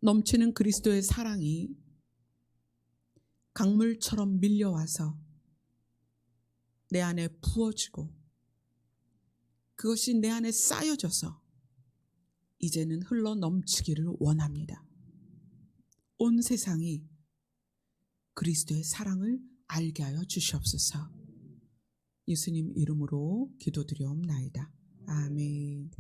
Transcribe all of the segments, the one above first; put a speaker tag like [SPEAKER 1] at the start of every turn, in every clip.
[SPEAKER 1] 넘치는 그리스도의 사랑이 강물처럼 밀려와서 내 안에 부어지고 그것이 내 안에 쌓여져서 이제는 흘러 넘치기를 원합니다. 온 세상이 그리스도의 사랑을 알게 하여 주시옵소서. 예수님 이름으로 기도드리옵나이다. 아멘.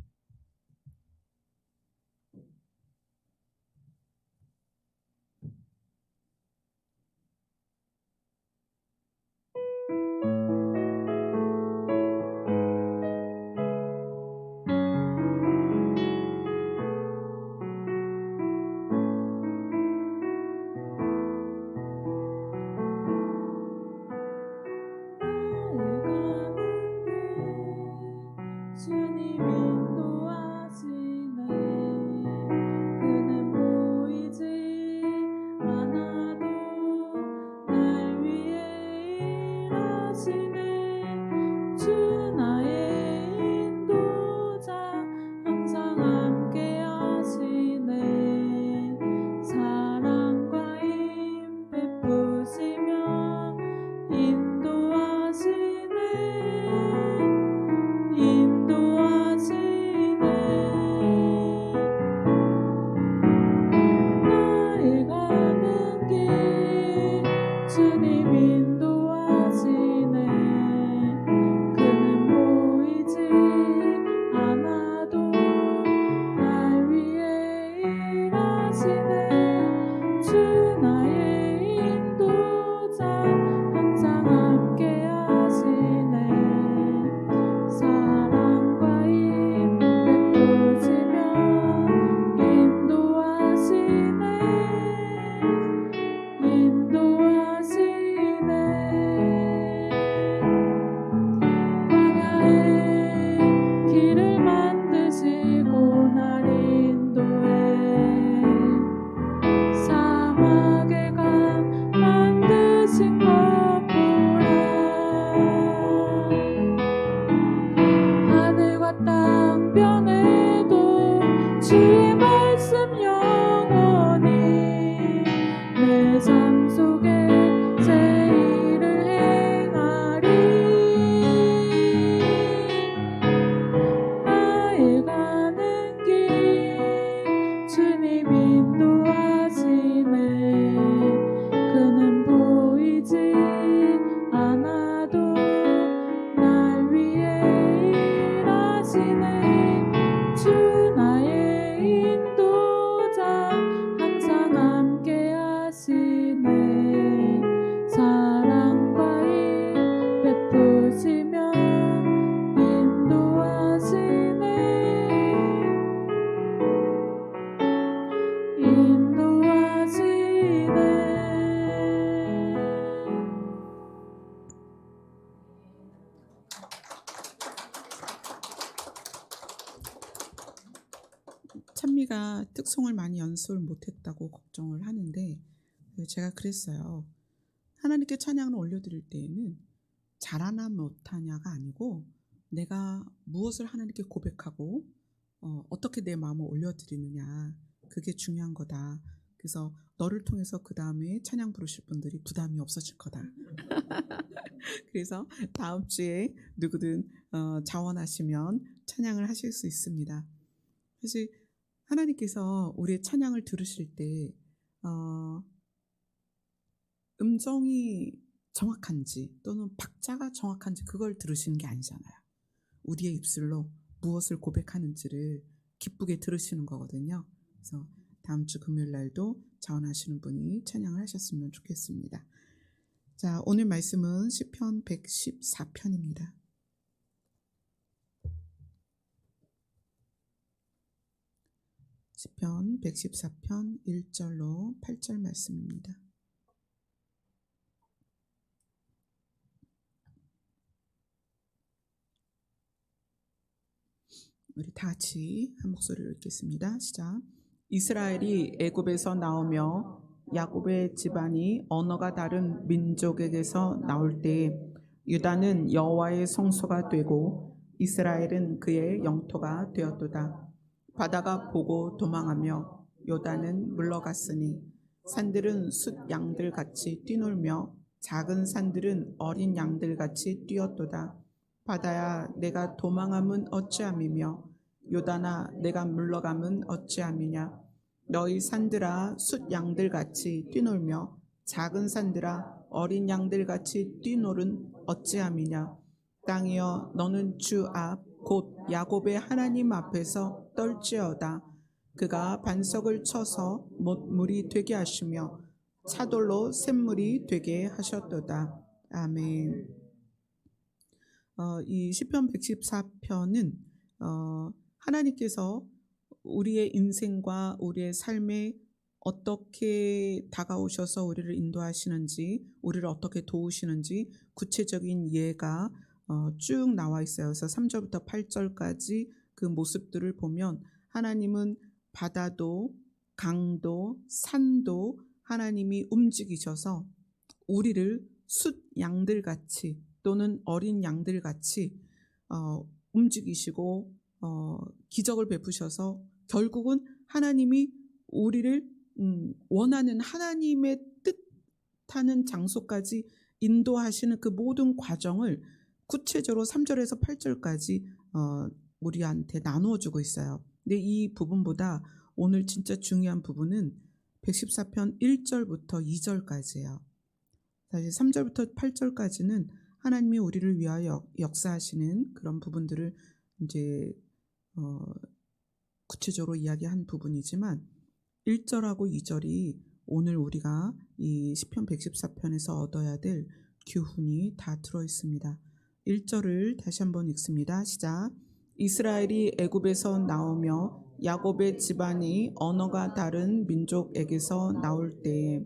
[SPEAKER 1] 찬미가 특송을 많이 연습을 못했다고 걱정을 하는데 제가 그랬어요. 하나님께 찬양을 올려드릴 때에는 잘하나 못하냐가 아니고 내가 무엇을 하나님께 고백하고 어떻게 내 마음을 올려드리느냐, 그게 중요한 거다. 그래서 너를 통해서 그 다음에 찬양 부르실 분들이 부담이 없어질 거다. 그래서 다음 주에 누구든 자원하시면 찬양을 하실 수 있습니다. 사실 하나님께서 우리의 찬양을 들으실 때 음정이 정확한지 또는 박자가 정확한지 그걸 들으시는 게 아니잖아요. 우리의 입술로 무엇을 고백하는지를 기쁘게 들으시는 거거든요. 그래서 다음 주 금요일 날도 자원하시는 분이 찬양을 하셨으면 좋겠습니다. 자, 오늘 말씀은 시편 114편입니다. 시편 114편 1절로 8절 말씀입니다. 우리 다 같이 한 목소리로 읽겠습니다. 시작. 이스라엘이 애굽에서 나오며 야곱의 집안이 언어가 다른 민족에게서 나올 때에 유다는 여호와의 성소가 되고 이스라엘은 그의 영토가 되었도다. 바다가 보고 도망하며 요단은 물러갔으니 산들은 숫 양들 같이 뛰놀며 작은 산들은 어린 양들 같이 뛰었도다. 바다야 내가 도망함은 어찌함이며 요단아 내가 물러감은 어찌함이냐. 너희 산들아 숫 양들 같이 뛰놀며 작은 산들아 어린 양들 같이 뛰놀은 어찌함이냐. 땅이여 너는 주 앞 곧 야곱의 하나님 앞에서 떨지어다. 그가 반석을 쳐서 못물이 되게 하시며 차돌로 샘물이 되게 하셨도다. 아멘. 이 시편 114편은 하나님께서 우리의 인생과 우리의 삶에 어떻게 다가오셔서 우리를 인도하시는지, 우리를 어떻게 도우시는지 구체적인 예가 쭉 나와 있어요. 그래서 3절부터 8절까지 그 모습들을 보면 하나님은 바다도 강도 산도 하나님이 움직이셔서 우리를 숫 양들같이 또는 어린 양들같이 움직이시고 기적을 베푸셔서 결국은 하나님이 우리를 원하는 하나님의 뜻하는 장소까지 인도하시는 그 모든 과정을 구체적으로 3절에서 8절까지 우리한테 나누어주고 있어요. 근데 이 부분보다 오늘 진짜 중요한 부분은 114편 1절부터 2절까지예요. 사실 3절부터 8절까지는 하나님이 우리를 위하여 역사하시는 그런 부분들을 이제 구체적으로 이야기한 부분이지만 1절하고 2절이 오늘 우리가 이 시편 114편에서 얻어야 될 교훈이 다 들어있습니다. 1절을 다시 한번 읽습니다. 시작. 이스라엘이 애굽에서 나오며 야곱의 집안이 언어가 다른 민족에게서 나올 때에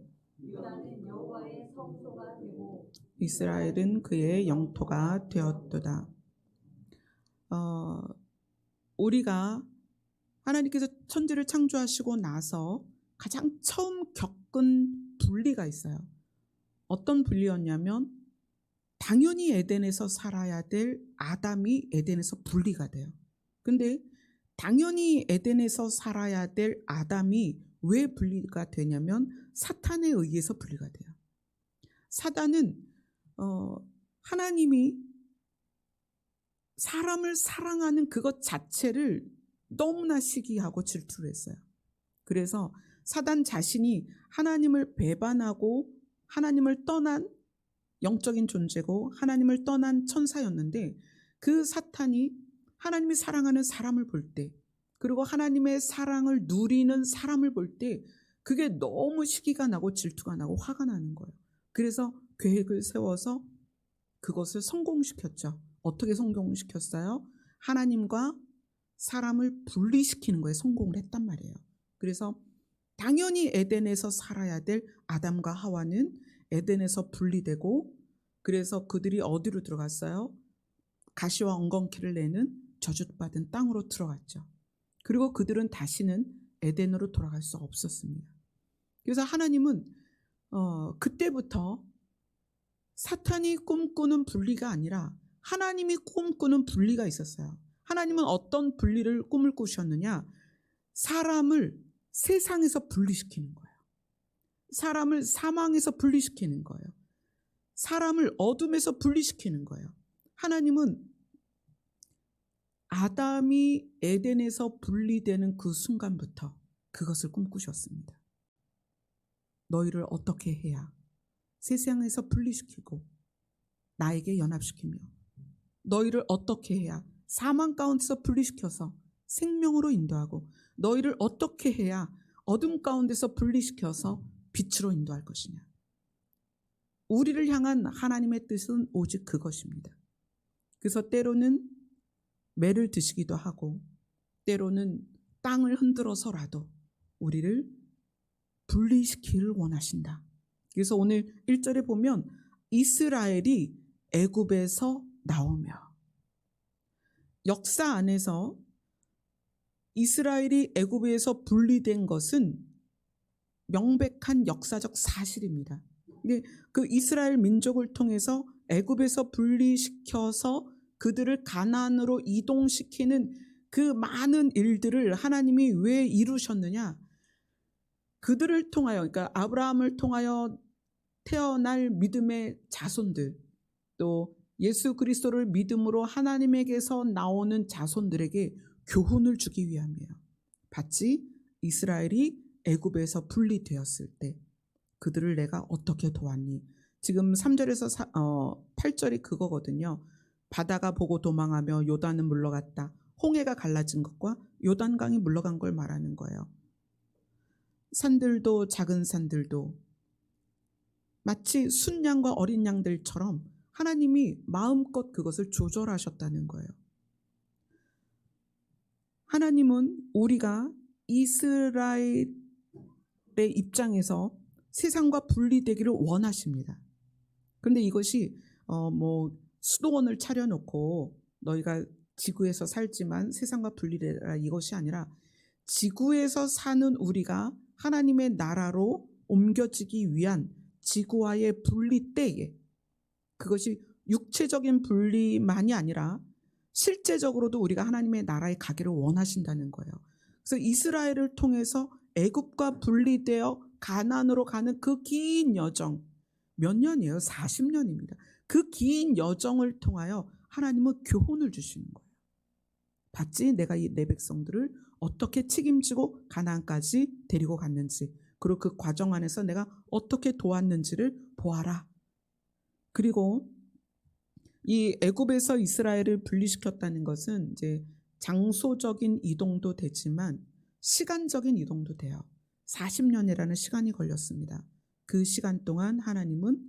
[SPEAKER 1] 이스라엘은 그의 영토가 되었도다. 우리가 하나님께서 천지를 창조하시고 나서 가장 처음 겪은 분리가 있어요. 어떤 분리였냐면 당연히 에덴에서 살아야 될 아담이 에덴에서 분리가 돼요. 근데 당연히 에덴에서 살아야 될 아담이 왜 분리가 되냐면 사탄에 의해서 분리가 돼요. 사단은 하나님이 사람을 사랑하는 그것 자체를 너무나 시기하고 질투를 했어요. 그래서 사단 자신이 하나님을 배반하고 하나님을 떠난 영적인 존재고 하나님을 떠난 천사였는데 그 사탄이 하나님이 사랑하는 사람을 볼 때 그리고 하나님의 사랑을 누리는 사람을 볼 때 그게 너무 시기가 나고 질투가 나고 화가 나는 거예요. 그래서 계획을 세워서 그것을 성공시켰죠. 어떻게 성공시켰어요? 하나님과 사람을 분리시키는 거에 성공을 했단 말이에요. 그래서 당연히 에덴에서 살아야 될 아담과 하와는 에덴에서 분리되고 그래서 그들이 어디로 들어갔어요? 가시와 엉겅퀴를 내는 저주받은 땅으로 들어갔죠. 그리고 그들은 다시는 에덴으로 돌아갈 수 없었습니다. 그래서 하나님은 그때부터 사탄이 꿈꾸는 분리가 아니라 하나님이 꿈꾸는 분리가 있었어요. 하나님은 어떤 분리를 꿈을 꾸셨느냐? 사람을 세상에서 분리시키는 거예요. 사람을 사망에서 분리시키는 거예요. 사람을 어둠에서 분리시키는 거예요. 하나님은 아담이 에덴에서 분리되는 그 순간부터 그것을 꿈꾸셨습니다. 너희를 어떻게 해야 세상에서 분리시키고 나에게 연합시키며 너희를 어떻게 해야 사망 가운데서 분리시켜서 생명으로 인도하고 너희를 어떻게 해야 어둠 가운데서 분리시켜서 빛으로 인도할 것이냐. 우리를 향한 하나님의 뜻은 오직 그것입니다. 그래서 때로는 매를 드시기도 하고 때로는 땅을 흔들어서라도 우리를 분리시키기를 원하신다. 그래서 오늘 1절에 보면 이스라엘이 애굽에서 나오며 역사 안에서 이스라엘이 애굽에서 분리된 것은 명백한 역사적 사실입니다. 그 이스라엘 민족을 통해서 애굽에서 분리시켜서 그들을 가나안으로 이동시키는 그 많은 일들을 하나님이 왜 이루셨느냐? 그들을 통하여, 그러니까 아브라함을 통하여 태어날 믿음의 자손들, 또 예수 그리스도를 믿음으로 하나님에게서 나오는 자손들에게 교훈을 주기 위함이에요. 봤지? 이스라엘이 애굽에서 분리되었을 때 그들을 내가 어떻게 도왔니? 지금 3절에서 8절이 그거거든요. 바다가 보고 도망하며 요단은 물러갔다. 홍해가 갈라진 것과 요단강이 물러간 걸 말하는 거예요. 산들도 작은 산들도 마치 순양과 어린 양들처럼 하나님이 마음껏 그것을 조절하셨다는 거예요. 하나님은 우리가 이스라엘의 입장에서 세상과 분리되기를 원하십니다. 그런데 이것이 수도원을 차려놓고 너희가 지구에서 살지만 세상과 분리되라, 이것이 아니라 지구에서 사는 우리가 하나님의 나라로 옮겨지기 위한 지구와의 분리 때에, 그것이 육체적인 분리만이 아니라 실제적으로도 우리가 하나님의 나라에 가기를 원하신다는 거예요. 그래서 이스라엘을 통해서 애굽과 분리되어 가나안으로 가는 그 긴 여정, 몇 년이에요? 40년입니다. 그 긴 여정을 통하여 하나님은 교훈을 주시는 거예요. 봤지? 내가 이 내 백성들을 어떻게 책임지고 가나안까지 데리고 갔는지, 그리고 그 과정 안에서 내가 어떻게 도왔는지를 보아라. 그리고 이 애굽에서 이스라엘을 분리시켰다는 것은 이제 장소적인 이동도 되지만 시간적인 이동도 돼요. 40년이라는 시간이 걸렸습니다. 그 시간 동안 하나님은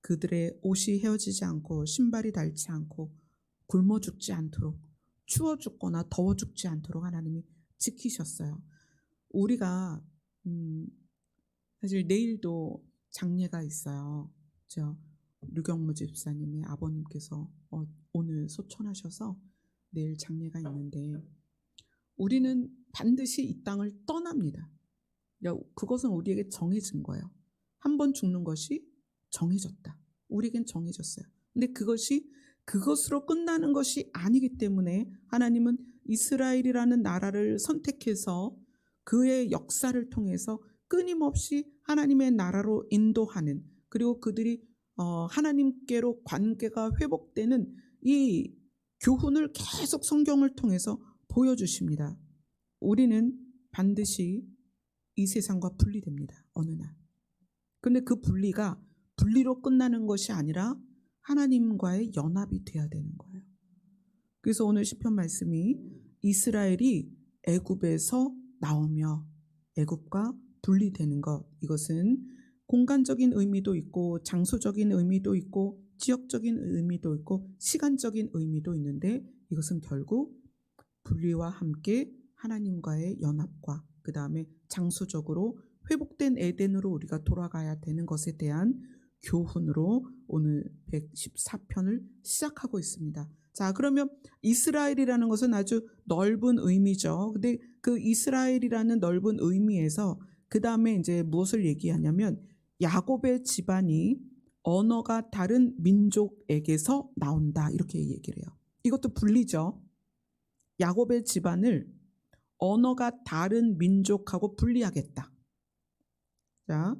[SPEAKER 1] 그들의 옷이 헤어지지 않고 신발이 닳지 않고 굶어 죽지 않도록, 추워 죽거나 더워 죽지 않도록 하나님이 지키셨어요. 우리가 사실 내일도 장례가 있어요. 류경무 집사님의 아버님께서 오늘 소천하셔서 내일 장례가 있는데 우리는 반드시 이 땅을 떠납니다. 그것은 우리에게 정해진 거예요. 한 번 죽는 것이 정해졌다. 우리에겐 정해졌어요. 근데 그것이 그것으로 끝나는 것이 아니기 때문에 하나님은 이스라엘이라는 나라를 선택해서 그의 역사를 통해서 끊임없이 하나님의 나라로 인도하는, 그리고 그들이 하나님께로 관계가 회복되는 이 교훈을 계속 성경을 통해서 보여주십니다. 우리는 반드시 이 세상과 분리됩니다. 어느 날. 그런데 그 분리가 분리로 끝나는 것이 아니라 하나님과의 연합이 돼야 되는 거예요. 그래서 오늘 시편 말씀이 이스라엘이 애굽에서 나오며 애굽과 분리되는 것, 이것은 공간적인 의미도 있고 장소적인 의미도 있고 지역적인 의미도 있고 시간적인 의미도 있는데, 이것은 결국 분리와 함께 하나님과의 연합과 그 다음에 장소적으로 회복된 에덴으로 우리가 돌아가야 되는 것에 대한 교훈으로 오늘 114편을 시작하고 있습니다. 자, 그러면 이스라엘이라는 것은 아주 넓은 의미죠. 근데 그 이스라엘이라는 넓은 의미에서 그 다음에 이제 무엇을 얘기하냐면 야곱의 집안이 언어가 다른 민족에게서 나온다, 이렇게 얘기를 해요. 이것도 분리죠. 야곱의 집안을 언어가 다른 민족하고 분리하겠다. 자,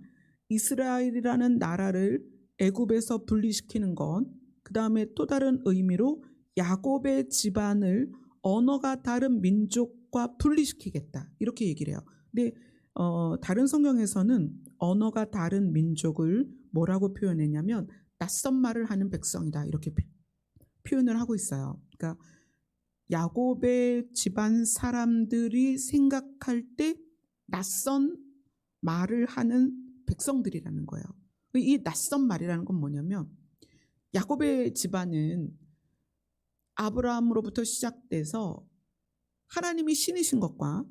[SPEAKER 1] 이스라엘이라는 나라를 애굽에서 분리시키는 건 그 다음에 또 다른 의미로 야곱의 집안을 언어가 다른 민족과 분리시키겠다, 이렇게 얘기를 해요. 근데 다른 성경에서는 언어가 다른 민족을 뭐라고 표현했냐면 낯선 말을 하는 백성이다, 이렇게 표현을 하고 있어요. 그러니까 야곱의 집안 사람들이 생각할 때 낯선 말을 하는 백성들이라는 거예요. 이 낯선 말이라는 건 뭐냐면 야곱의 집안은 아브라함으로부터 시작돼서 하나님이 신이신 것과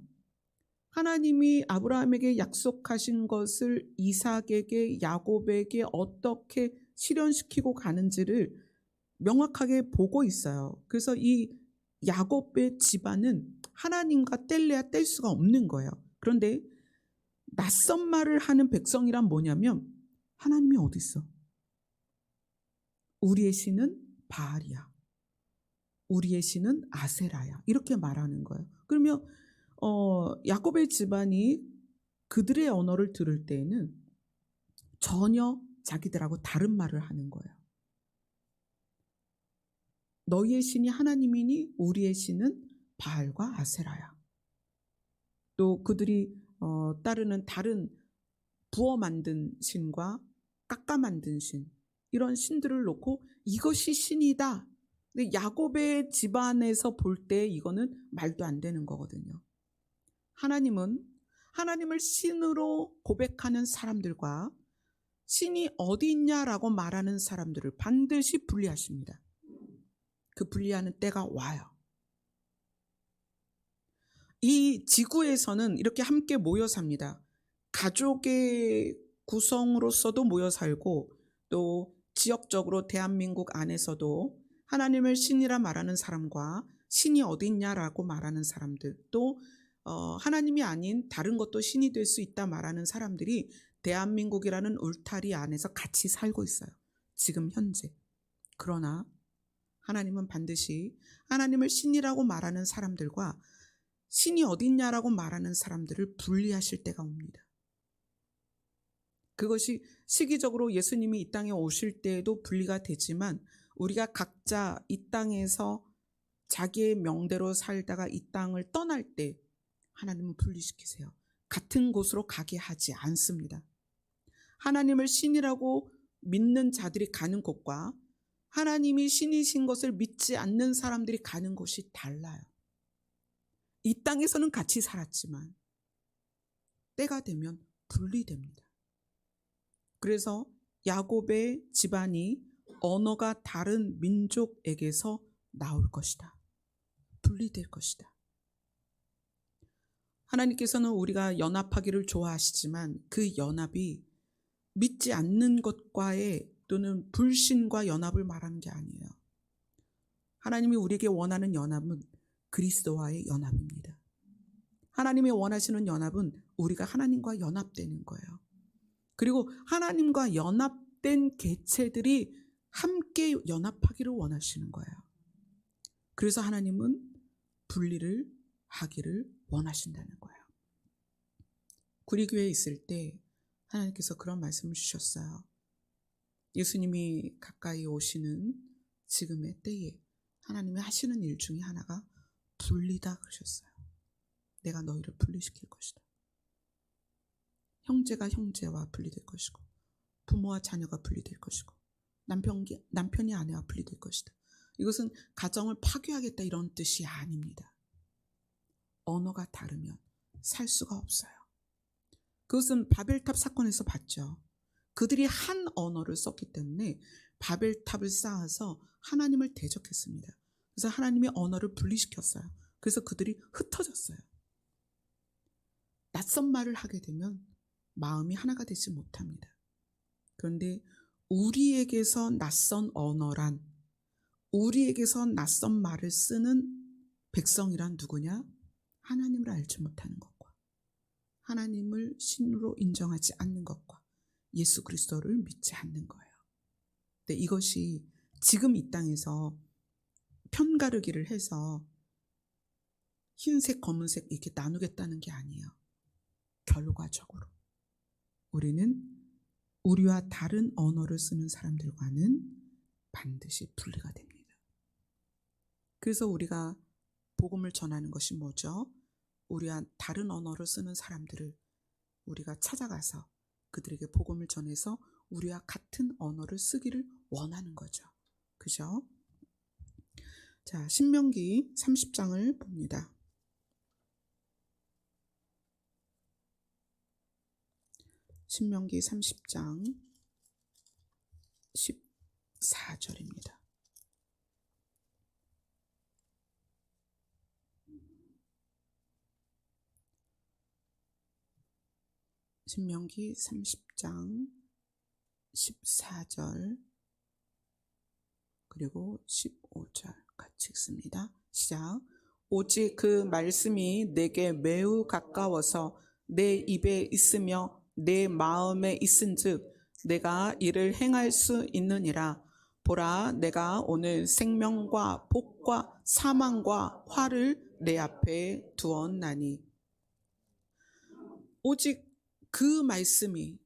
[SPEAKER 1] 하나님이 아브라함에게 약속하신 것을 이삭에게 야곱에게 어떻게 실현시키고 가는지를 명확하게 보고 있어요. 그래서 이 야곱의 집안은 하나님과 뗄래야 뗄 수가 없는 거예요. 그런데 낯선 말을 하는 백성이란 뭐냐면 하나님이 어디 있어? 우리의 신은 바알이야. 우리의 신은 아세라야. 이렇게 말하는 거예요. 그러면 야곱의 집안이 그들의 언어를 들을 때에는 전혀 자기들하고 다른 말을 하는 거예요. 너희의 신이 하나님이니 우리의 신은 바알과 아세라야. 또 그들이 따르는 다른 부어 만든 신과 깎아 만든 신, 이런 신들을 놓고 이것이 신이다. 근데 야곱의 집안에서 볼 때 이거는 말도 안 되는 거거든요. 하나님은 하나님을 신으로 고백하는 사람들과 신이 어디 있냐라고 말하는 사람들을 반드시 분리하십니다. 그 분리하는 때가 와요. 이 지구에서는 이렇게 함께 모여 삽니다. 가족의 구성으로서도 모여 살고, 또 지역적으로 대한민국 안에서도 하나님을 신이라 말하는 사람과 신이 어디 있냐라고 말하는 사람들, 또 하나님이 아닌 다른 것도 신이 될 수 있다 말하는 사람들이 대한민국이라는 울타리 안에서 같이 살고 있어요. 지금 현재. 그러나 하나님은 반드시 하나님을 신이라고 말하는 사람들과 신이 어딨냐라고 말하는 사람들을 분리하실 때가 옵니다. 그것이 시기적으로 예수님이 이 땅에 오실 때에도 분리가 되지만, 우리가 각자 이 땅에서 자기의 명대로 살다가 이 땅을 떠날 때 하나님은 분리시키세요. 같은 곳으로 가게 하지 않습니다. 하나님을 신이라고 믿는 자들이 가는 곳과 하나님이 신이신 것을 믿지 않는 사람들이 가는 곳이 달라요. 이 땅에서는 같이 살았지만 때가 되면 분리됩니다. 그래서 야곱의 집안이 언어가 다른 민족에게서 나올 것이다. 분리될 것이다. 하나님께서는 우리가 연합하기를 좋아하시지만 그 연합이 믿지 않는 것과의 또는 불신과 연합을 말하는 게 아니에요. 하나님이 우리에게 원하는 연합은 그리스도와의 연합입니다. 하나님이 원하시는 연합은 우리가 하나님과 연합되는 거예요. 그리고 하나님과 연합된 개체들이 함께 연합하기를 원하시는 거예요. 그래서 하나님은 분리를 하기를 원하신다는 거예요. 구리교회에 있을 때 하나님께서 그런 말씀을 주셨어요. 예수님이 가까이 오시는 지금의 때에 하나님이 하시는 일 중에 하나가 분리다 그러셨어요. 내가 너희를 분리시킬 것이다. 형제가 형제와 분리될 것이고, 부모와 자녀가 분리될 것이고, 남편이 아내와 분리될 것이다. 이것은 가정을 파괴하겠다 이런 뜻이 아닙니다. 언어가 다르면 살 수가 없어요. 그것은 바벨탑 사건에서 봤죠. 그들이 한 언어를 썼기 때문에 바벨탑을 쌓아서 하나님을 대적했습니다. 그래서 하나님의 언어를 분리시켰어요. 그래서 그들이 흩어졌어요. 낯선 말을 하게 되면 마음이 하나가 되지 못합니다. 그런데 우리에게서 낯선 언어란, 우리에게서 낯선 말을 쓰는 백성이란 누구냐? 하나님을 알지 못하는 것과 하나님을 신으로 인정하지 않는 것과 예수 그리스도를 믿지 않는 거예요. 근데 이것이 지금 이 땅에서 편가르기를 해서 흰색, 검은색 이렇게 나누겠다는 게 아니에요. 결과적으로 우리는 우리와 다른 언어를 쓰는 사람들과는 반드시 분리가 됩니다. 그래서 우리가 복음을 전하는 것이 뭐죠? 우리와 다른 언어를 쓰는 사람들을 우리가 찾아가서 그들에게 복음을 전해서 우리와 같은 언어를 쓰기를 원하는 거죠. 그죠? 자, 신명기 30장을 봅니다. 신명기 30장 14절입니다. 신명기 30장 14절 그리고 15절 같이 읽습니다. 시작. 오직 그 말씀이 내게 매우 가까워서 내 입에 있으며 내 마음에 있은즉 내가 이를 행할 수 있느니라. 보라, 내가 오늘 생명과 복과 사망과 화를 내 앞에 두었나니. 오직 그 말씀이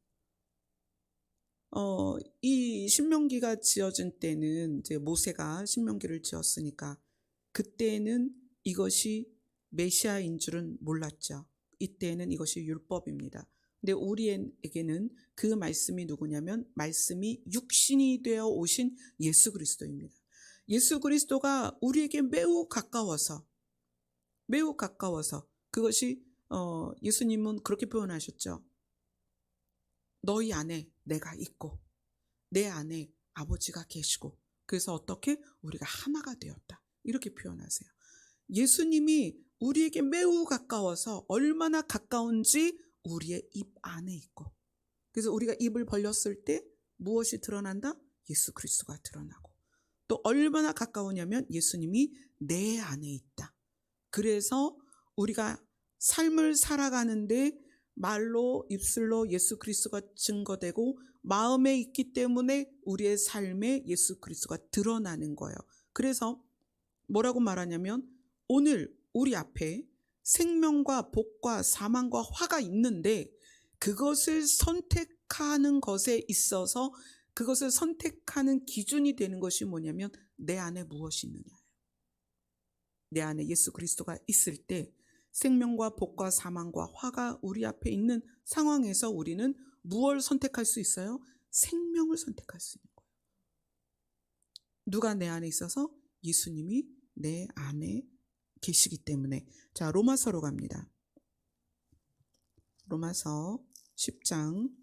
[SPEAKER 1] 이 신명기가 지어진 때는 이제 모세가 신명기를 지었으니까 그때는 이것이 메시아인 줄은 몰랐죠. 이때는 이것이 율법입니다. 근데 우리에게는 그 말씀이 누구냐면 말씀이 육신이 되어 오신 예수 그리스도입니다. 예수 그리스도가 우리에게 매우 가까워서 그것이 예수님은 그렇게 표현하셨죠. 너희 안에 내가 있고 내 안에 아버지가 계시고 그래서 어떻게 우리가 하나가 되었다 이렇게 표현하세요. 예수님이 우리에게 매우 가까워서 얼마나 가까운지 우리의 입 안에 있고 그래서 우리가 입을 벌렸을 때 무엇이 드러난다? 예수 그리스도가 드러나고 또 얼마나 가까우냐면 예수님이 내 안에 있다. 그래서 우리가 삶을 살아가는데 말로 입술로 예수 그리스도가 증거되고 마음에 있기 때문에 우리의 삶에 예수 그리스도가 드러나는 거예요. 그래서 뭐라고 말하냐면 오늘 우리 앞에 생명과 복과 사망과 화가 있는데 그것을 선택하는 것에 있어서 그것을 선택하는 기준이 되는 것이 뭐냐면 내 안에 무엇이 있느냐. 내 안에 예수 그리스도가 있을 때 생명과 복과 사망과 화가 우리 앞에 있는 상황에서 우리는 무엇을 선택할 수 있어요? 생명을 선택할 수 있는 거예요. 누가 내 안에 있어서? 예수님이 내 안에 계시기 때문에. 자, 로마서로 갑니다. 로마서 10장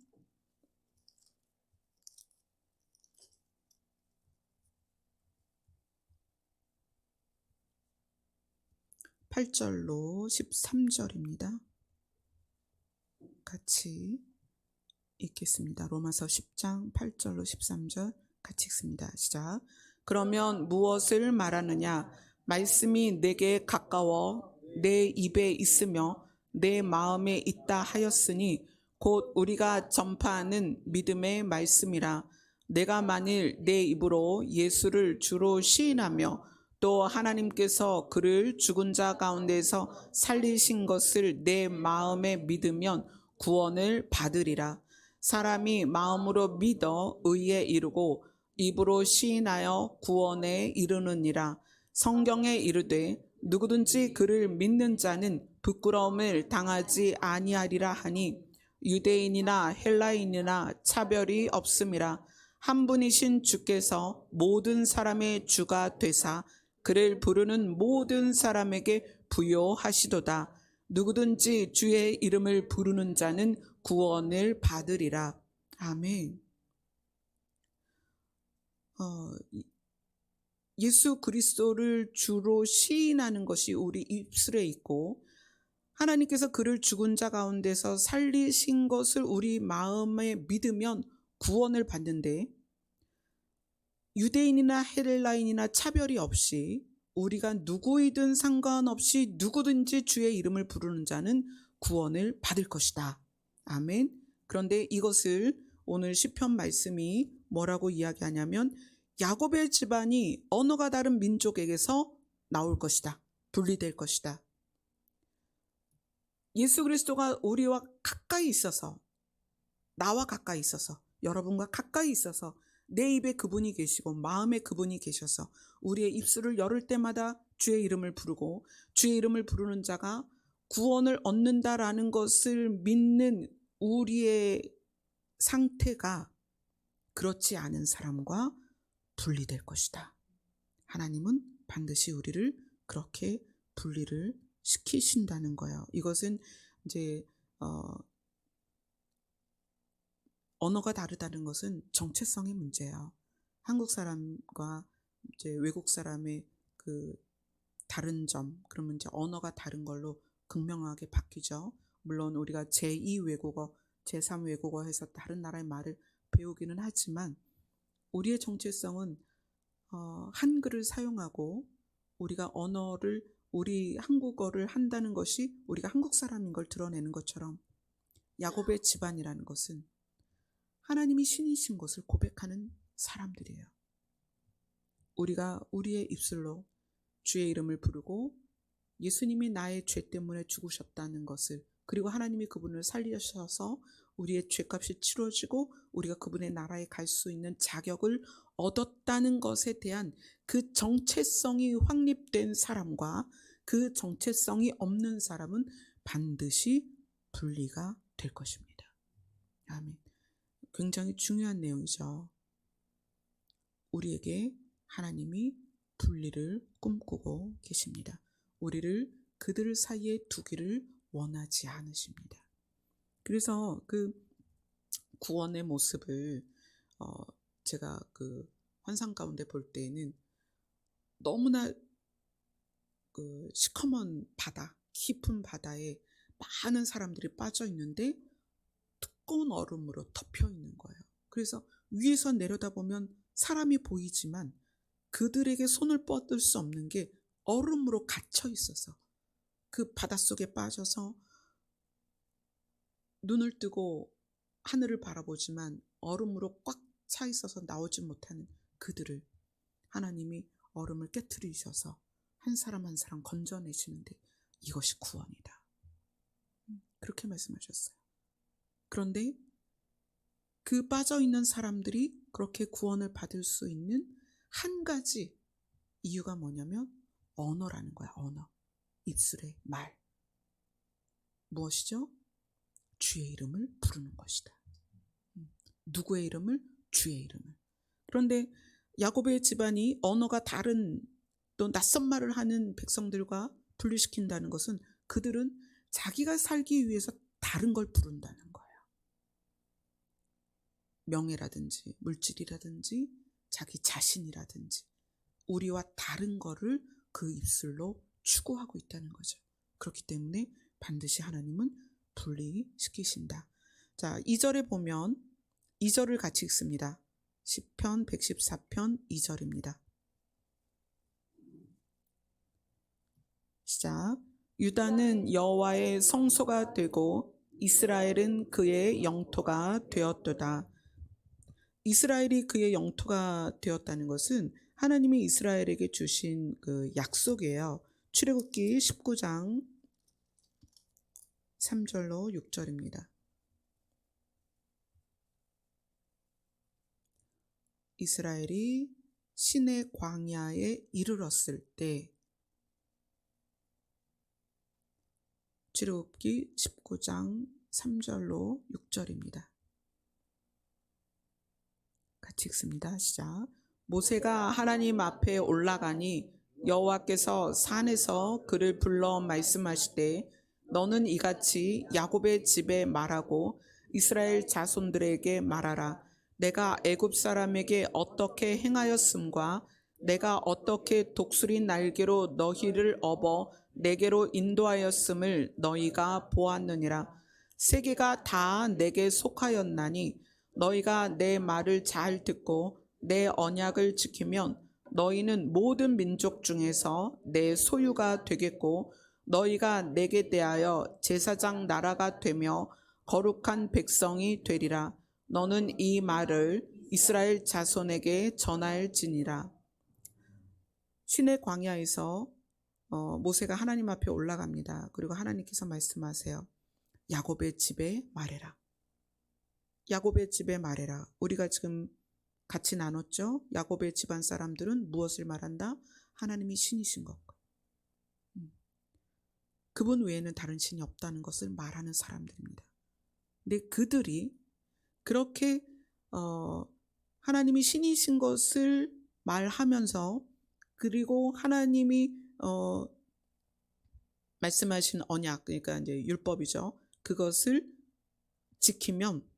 [SPEAKER 1] 8절로 13절입니다. 같이 읽겠습니다. 로마서 10장 8절로 13절 같이 읽습니다. 시작. 그러면 무엇을 말하느냐? 말씀이 내게 가까워 내 입에 있으며 내 마음에 있다 하였으니 곧 우리가 전파하는 믿음의 말씀이라. 내가 만일 내 입으로 예수를 주로 시인하며 또 하나님께서 그를 죽은 자 가운데서 살리신 것을 내 마음에 믿으면 구원을 받으리라. 사람이 마음으로 믿어 의에 이르고 입으로 시인하여 구원에 이르느니라. 성경에 이르되 누구든지 그를 믿는 자는 부끄러움을 당하지 아니하리라 하니 유대인이나 헬라인이나 차별이 없음이라. 한 분이신 주께서 모든 사람의 주가 되사 그를 부르는 모든 사람에게 부요하시도다. 누구든지 주의 이름을 부르는 자는 구원을 받으리라. 아멘. 예수 그리스도를 주로 시인하는 것이 우리 입술에 있고 하나님께서 그를 죽은 자 가운데서 살리신 것을 우리 마음에 믿으면 구원을 받는데 유대인이나 헬라인이나 차별이 없이 우리가 누구이든 상관없이 누구든지 주의 이름을 부르는 자는 구원을 받을 것이다. 아멘. 그런데 이것을 오늘 시편 말씀이 뭐라고 이야기하냐면 야곱의 집안이 언어가 다른 민족에게서 나올 것이다. 분리될 것이다. 예수 그리스도가 우리와 가까이 있어서 나와 가까이 있어서 여러분과 가까이 있어서 내 입에 그분이 계시고 마음에 그분이 계셔서 우리의 입술을 열을 때마다 주의 이름을 부르고 주의 이름을 부르는 자가 구원을 얻는다라는 것을 믿는 우리의 상태가 그렇지 않은 사람과 분리될 것이다. 하나님은 반드시 우리를 그렇게 분리를 시키신다는 거예요. 이것은 이제 언어가 다르다는 것은 정체성의 문제예요. 한국 사람과 이제 외국 사람의 그 다른 점, 그러면 이제 언어가 다른 걸로 극명하게 바뀌죠. 물론 우리가 제2 외국어, 제3 외국어 해서 다른 나라의 말을 배우기는 하지만 우리의 정체성은 한글을 사용하고 우리가 언어를 우리 한국어를 한다는 것이 우리가 한국 사람인 걸 드러내는 것처럼 야곱의 집안이라는 것은 하나님이 신이신 것을 고백하는 사람들이에요. 우리가 우리의 입술로 주의 이름을 부르고 예수님이 나의 죄 때문에 죽으셨다는 것을 그리고 하나님이 그분을 살리셔서 우리의 죄값이 치러지고 우리가 그분의 나라에 갈 수 있는 자격을 얻었다는 것에 대한 그 정체성이 확립된 사람과 그 정체성이 없는 사람은 반드시 분리가 될 것입니다. 아멘. 굉장히 중요한 내용이죠. 우리에게 하나님이 분리를 꿈꾸고 계십니다. 우리를 그들 사이에 두기를 원하지 않으십니다. 그래서 그 구원의 모습을 제가 그 환상 가운데 볼 때에는 너무나 그 시커먼 바다, 깊은 바다에 많은 사람들이 빠져 있는데 두꺼운 얼음으로 덮여 있는 거예요. 그래서 위에서 내려다보면 사람이 보이지만 그들에게 손을 뻗을 수 없는 게 얼음으로 갇혀 있어서 그 바닷속에 빠져서 눈을 뜨고 하늘을 바라보지만 얼음으로 꽉 차 있어서 나오지 못하는 그들을 하나님이 얼음을 깨트리셔서 한 사람 한 사람 건져내시는데 이것이 구원이다. 그렇게 말씀하셨어요. 그런데 그 빠져있는 사람들이 그렇게 구원을 받을 수 있는 한 가지 이유가 뭐냐면 언어라는 거야. 언어. 입술의 말. 무엇이죠? 주의 이름을 부르는 것이다. 누구의 이름을? 주의 이름을. 그런데 야곱의 집안이 언어가 다른 또 낯선 말을 하는 백성들과 분리시킨다는 것은 그들은 자기가 살기 위해서 다른 걸 부른다는 거예요. 명예라든지 물질이라든지 자기 자신이라든지 우리와 다른 거를 그 입술로 추구하고 있다는 거죠. 그렇기 때문에 반드시 하나님은 분리시키신다. 자, 2절에 보면 2절을 같이 읽습니다. 시편 114편 2절입니다. 시작. 유다는 여호와의 성소가 되고 이스라엘은 그의 영토가 되었도다. 이스라엘이 그의 영토가 되었다는 것은 하나님이 이스라엘에게 주신 그 약속이에요. 출애굽기 19장 3절로 6절입니다. 이스라엘이 시내 광야에 이르렀을 때 출애굽기 19장 3절로 6절입니다. 같이 읽습니다. 시작. 모세가 하나님 앞에 올라가니 여호와께서 산에서 그를 불러 말씀하시되 너는 이같이 야곱의 집에 말하고 이스라엘 자손들에게 말하라. 내가 애굽 사람에게 어떻게 행하였음과 내가 어떻게 독수리 날개로 너희를 업어 내게로 인도하였음을 너희가 보았느니라. 세계가 다 내게 속하였나니 너희가 내 말을 잘 듣고 내 언약을 지키면 너희는 모든 민족 중에서 내 소유가 되겠고 너희가 내게 대하여 제사장 나라가 되며 거룩한 백성이 되리라. 너는 이 말을 이스라엘 자손에게 전할지니라. 시내 광야에서 모세가 하나님 앞에 올라갑니다. 그리고 하나님께서 말씀하세요. 야곱의 집에 말해라. 야곱의 집에 말해라. 우리가 지금 같이 나눴죠. 야곱의 집안 사람들은 무엇을 말한다? 하나님이 신이신 것. 그분 외에는 다른 신이 없다는 것을 말하는 사람들입니다. 근데 그들이 그렇게 하나님이 신이신 것을 말하면서 그리고 하나님이 말씀하신 언약, 그러니까 이제 율법이죠. 그것을 지키면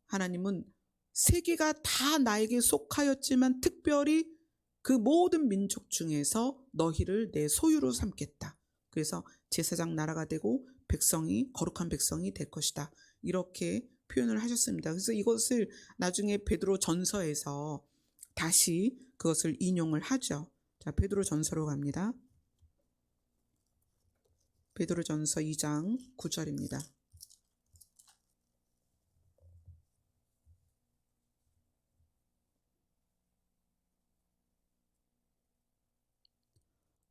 [SPEAKER 1] 하나님은 세계가 다 나에게 속하였지만 특별히 그 모든 민족 중에서 너희를 내 소유로 삼겠다. 그래서 제사장 나라가 되고 백성이 거룩한 백성이 될 것이다. 이렇게 표현을 하셨습니다. 그래서 이것을 나중에 베드로 전서에서 다시 그것을 인용을 하죠. 자, 베드로 전서로 갑니다. 베드로 전서 2장 9절입니다.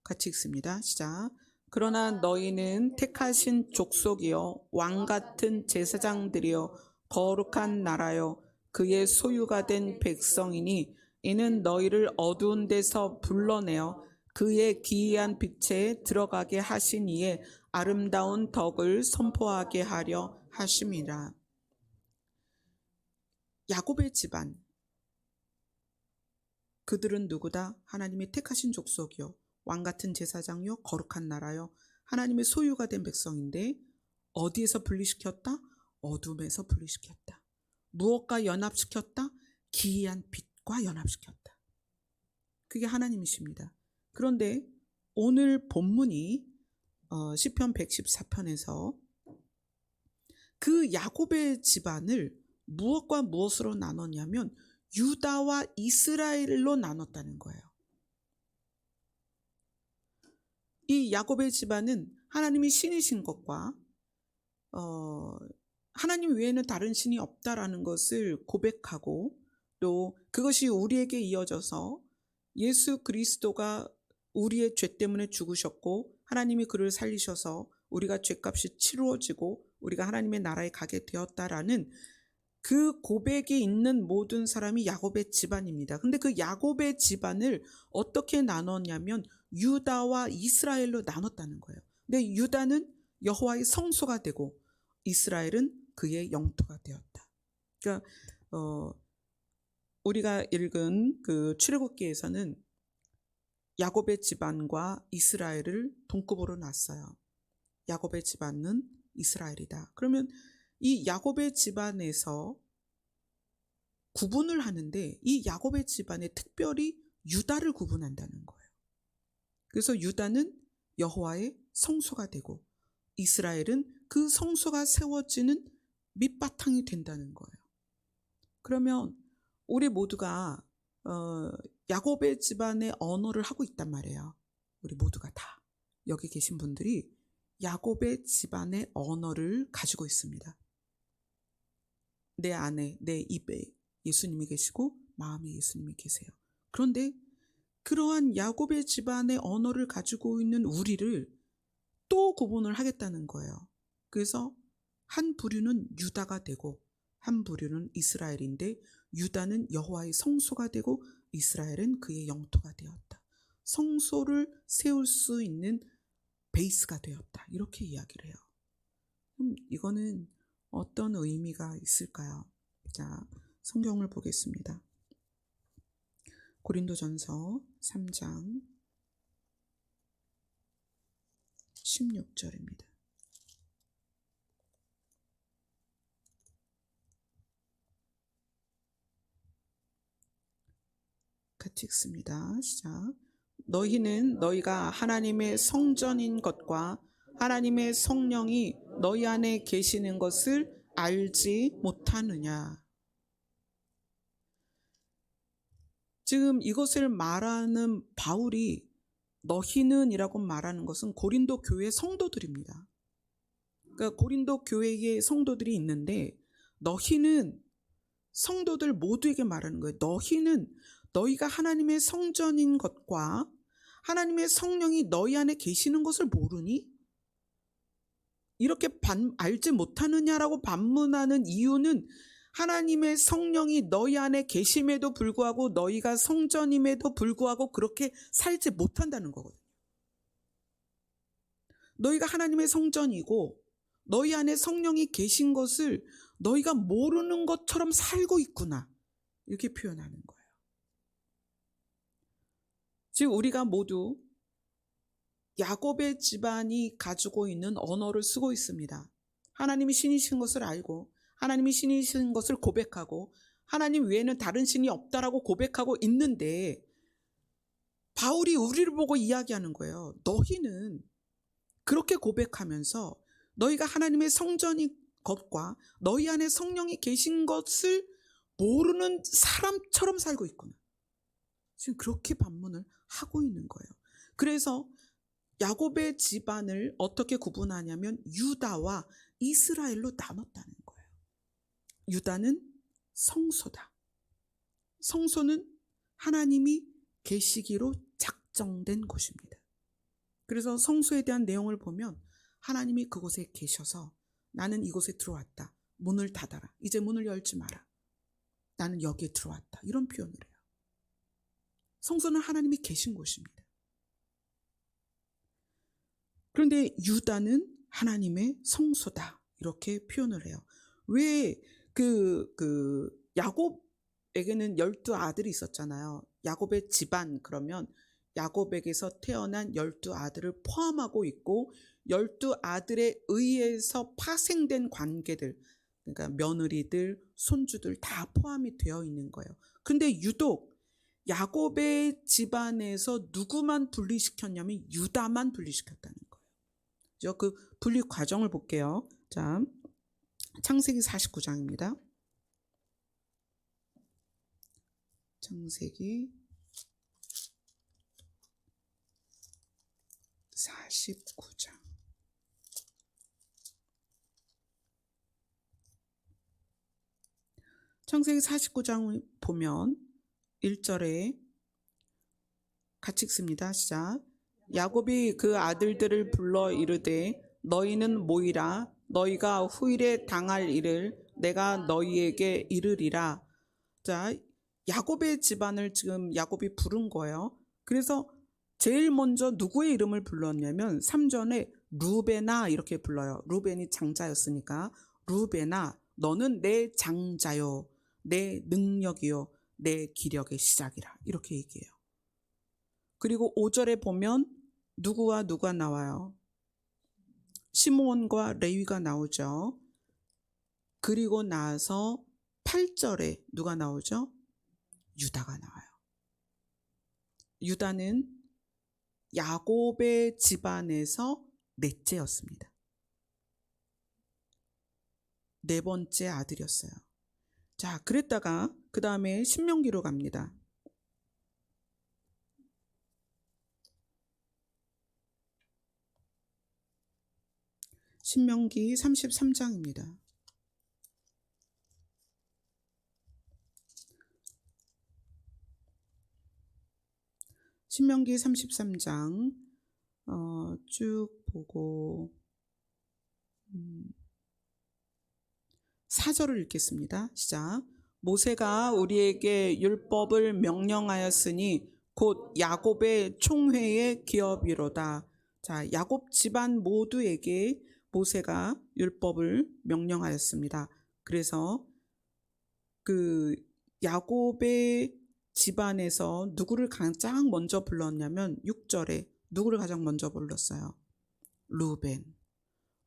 [SPEAKER 1] 같이 읽습니다. 시작. 그러나 너희는 택하신 족속이요 왕 같은 제사장들이요 거룩한 나라요 그의 소유가 된 백성이니 이는 너희를 어두운 데서 불러내어 그의 기이한 빛에 들어가게 하신 이의 아름다운 덕을 선포하게 하려 하심이라. 야곱의 집안, 그들은 누구다? 하나님의 택하신 족속이요 왕 같은 제사장이요 거룩한 나라요 하나님의 소유가 된 백성인데 어디에서 분리시켰다? 어둠에서 분리시켰다. 무엇과 연합시켰다? 기이한 빛과 연합시켰다. 그게 하나님이십니다. 그런데 오늘 본문이 시편 114편에서 그 야곱의 집안을 무엇과 무엇으로 나눴냐면 유다와 이스라엘로 나눴다는 거예요. 이 야곱의 집안은 하나님이 신이신 것과 하나님 외에는 다른 신이 없다라는 것을 고백하고 또 그것이 우리에게 이어져서 예수 그리스도가 우리의 죄 때문에 죽으셨고 하나님이 그를 살리셔서 우리가 죄값이 치루어지고 우리가 하나님의 나라에 가게 되었다라는 그 고백이 있는 모든 사람이 야곱의 집안입니다. 근데 그 야곱의 집안을 어떻게 나눴냐면 유다와 이스라엘로 나눴다는 거예요. 근데 유다는 여호와의 성소가 되고 이스라엘은 그의 영토가 되었다. 그러니까 우리가 읽은 그 출애굽기에서는 야곱의 집안과 이스라엘을 동급으로 놨어요. 야곱의 집안은 이스라엘이다. 그러면 이 야곱의 집안에서 구분을 하는데 이 야곱의 집안에 특별히 유다를 구분한다는 거예요. 그래서 유다는 여호와의 성소가 되고 이스라엘은 그 성소가 세워지는 밑바탕이 된다는 거예요. 그러면 우리 모두가 야곱의 집안의 언어를 하고 있단 말이에요. 우리 모두가 다 여기 계신 분들이 야곱의 집안의 언어를 가지고 있습니다. 내 안에 내 입에 예수님이 계시고 마음에 예수님이 계세요. 그런데 그러한 야곱의 집안의 언어를 가지고 있는 우리를 또 구분을 하겠다는 거예요. 그래서 한 부류는 유다가 되고 한 부류는 이스라엘인데 유다는 여호와의 성소가 되고 이스라엘은 그의 영토가 되었다. 성소를 세울 수 있는 베이스가 되었다. 이렇게 이야기를 해요. 그럼 이거는 어떤 의미가 있을까요? 자, 성경을 보겠습니다. 고린도전서 3장 16절입니다. 같이 읽습니다. 시작. 너희는 너희가 하나님의 성전인 것과 하나님의 성령이 너희 안에 계시는 것을 알지 못하느냐. 지금 이것을 말하는 바울이 너희는 이라고 말하는 것은 고린도 교회 성도들입니다. 그러니까 고린도 교회의 성도들이 있는데 너희는 성도들 모두에게 말하는 거예요. 너희는 너희가 하나님의 성전인 것과 하나님의 성령이 너희 안에 계시는 것을 모르니? 이렇게 알지 못하느냐라고 반문하는 이유는 하나님의 성령이 너희 안에 계심에도 불구하고 너희가 성전임에도 불구하고 그렇게 살지 못한다는 거거든요. 너희가 하나님의 성전이고 너희 안에 성령이 계신 것을 너희가 모르는 것처럼 살고 있구나. 이렇게 표현하는 거예요. 즉 우리가 모두 야곱의 집안이 가지고 있는 언어를 쓰고 있습니다. 하나님이 신이신 것을 알고 하나님이 신이신 것을 고백하고 하나님 외에는 다른 신이 없다라고 고백하고 있는데 바울이 우리를 보고 이야기하는 거예요. 너희는 그렇게 고백하면서 너희가 하나님의 성전인 것과 너희 안에 성령이 계신 것을 모르는 사람처럼 살고 있구나. 지금 그렇게 반문을 하고 있는 거예요. 그래서 야곱의 집안을 어떻게 구분하냐면 유다와 이스라엘로 나눴다는 거예요. 유다는 성소다. 성소는 하나님이 계시기로 작정된 곳입니다. 그래서 성소에 대한 내용을 보면 하나님이 그곳에 계셔서 나는 이곳에 들어왔다. 문을 닫아라. 이제 문을 열지 마라. 나는 여기에 들어왔다. 이런 표현을 해요. 성소는 하나님이 계신 곳입니다. 그런데 유다는 하나님의 성소다. 이렇게 표현을 해요. 왜 야곱에게는 12아들이 있었잖아요. 야곱의 집안, 그러면 야곱에게서 태어난 12아들을 포함하고 있고 12아들에 의해서 파생된 관계들, 그러니까 며느리들, 손주들 다 포함이 되어 있는 거예요. 근데 유독 야곱의 집안에서 누구만 분리시켰냐면 유다만 분리시켰다는 거예요. 그 분리 과정을 볼게요. 자, 창세기 49장입니다. 창세기 49장. 창세기 49장 보면 1절에 같이 읽습니다. 시작. 야곱이 그 아들들을 불러 이르되 너희는 모이라. 너희가 후일에 당할 일을 내가 너희에게 이르리라. 자, 야곱의 집안을 지금 야곱이 부른 거예요. 그래서 제일 먼저 누구의 이름을 불렀냐면 3절에 루베나 이렇게 불러요. 루벤이 장자였으니까 루베나 너는 내 장자요, 내 능력이요, 내 기력의 시작이라 이렇게 얘기해요. 그리고 5절에 보면 누구와 누가 나와요? 시므온과 레위가 나오죠. 그리고 나서 8절에 누가 나오죠? 유다가 나와요. 유다는 야곱의 집안에서 넷째였습니다. 네 번째 아들이었어요. 자, 그랬다가 그 다음에 신명기로 갑니다. 신명기 33장입니다. 신명기 33장 쭉 보고 4절을 읽겠습니다. 시작. 모세가 우리에게 율법을 명령하였으니 곧 야곱의 총회의 기업이로다. 자, 야곱 집안 모두에게 모세가 율법을 명령하였습니다. 그래서 그 야곱의 집안에서 누구를 가장 먼저 불렀냐면 6절에 누구를 가장 먼저 불렀어요? 루벤.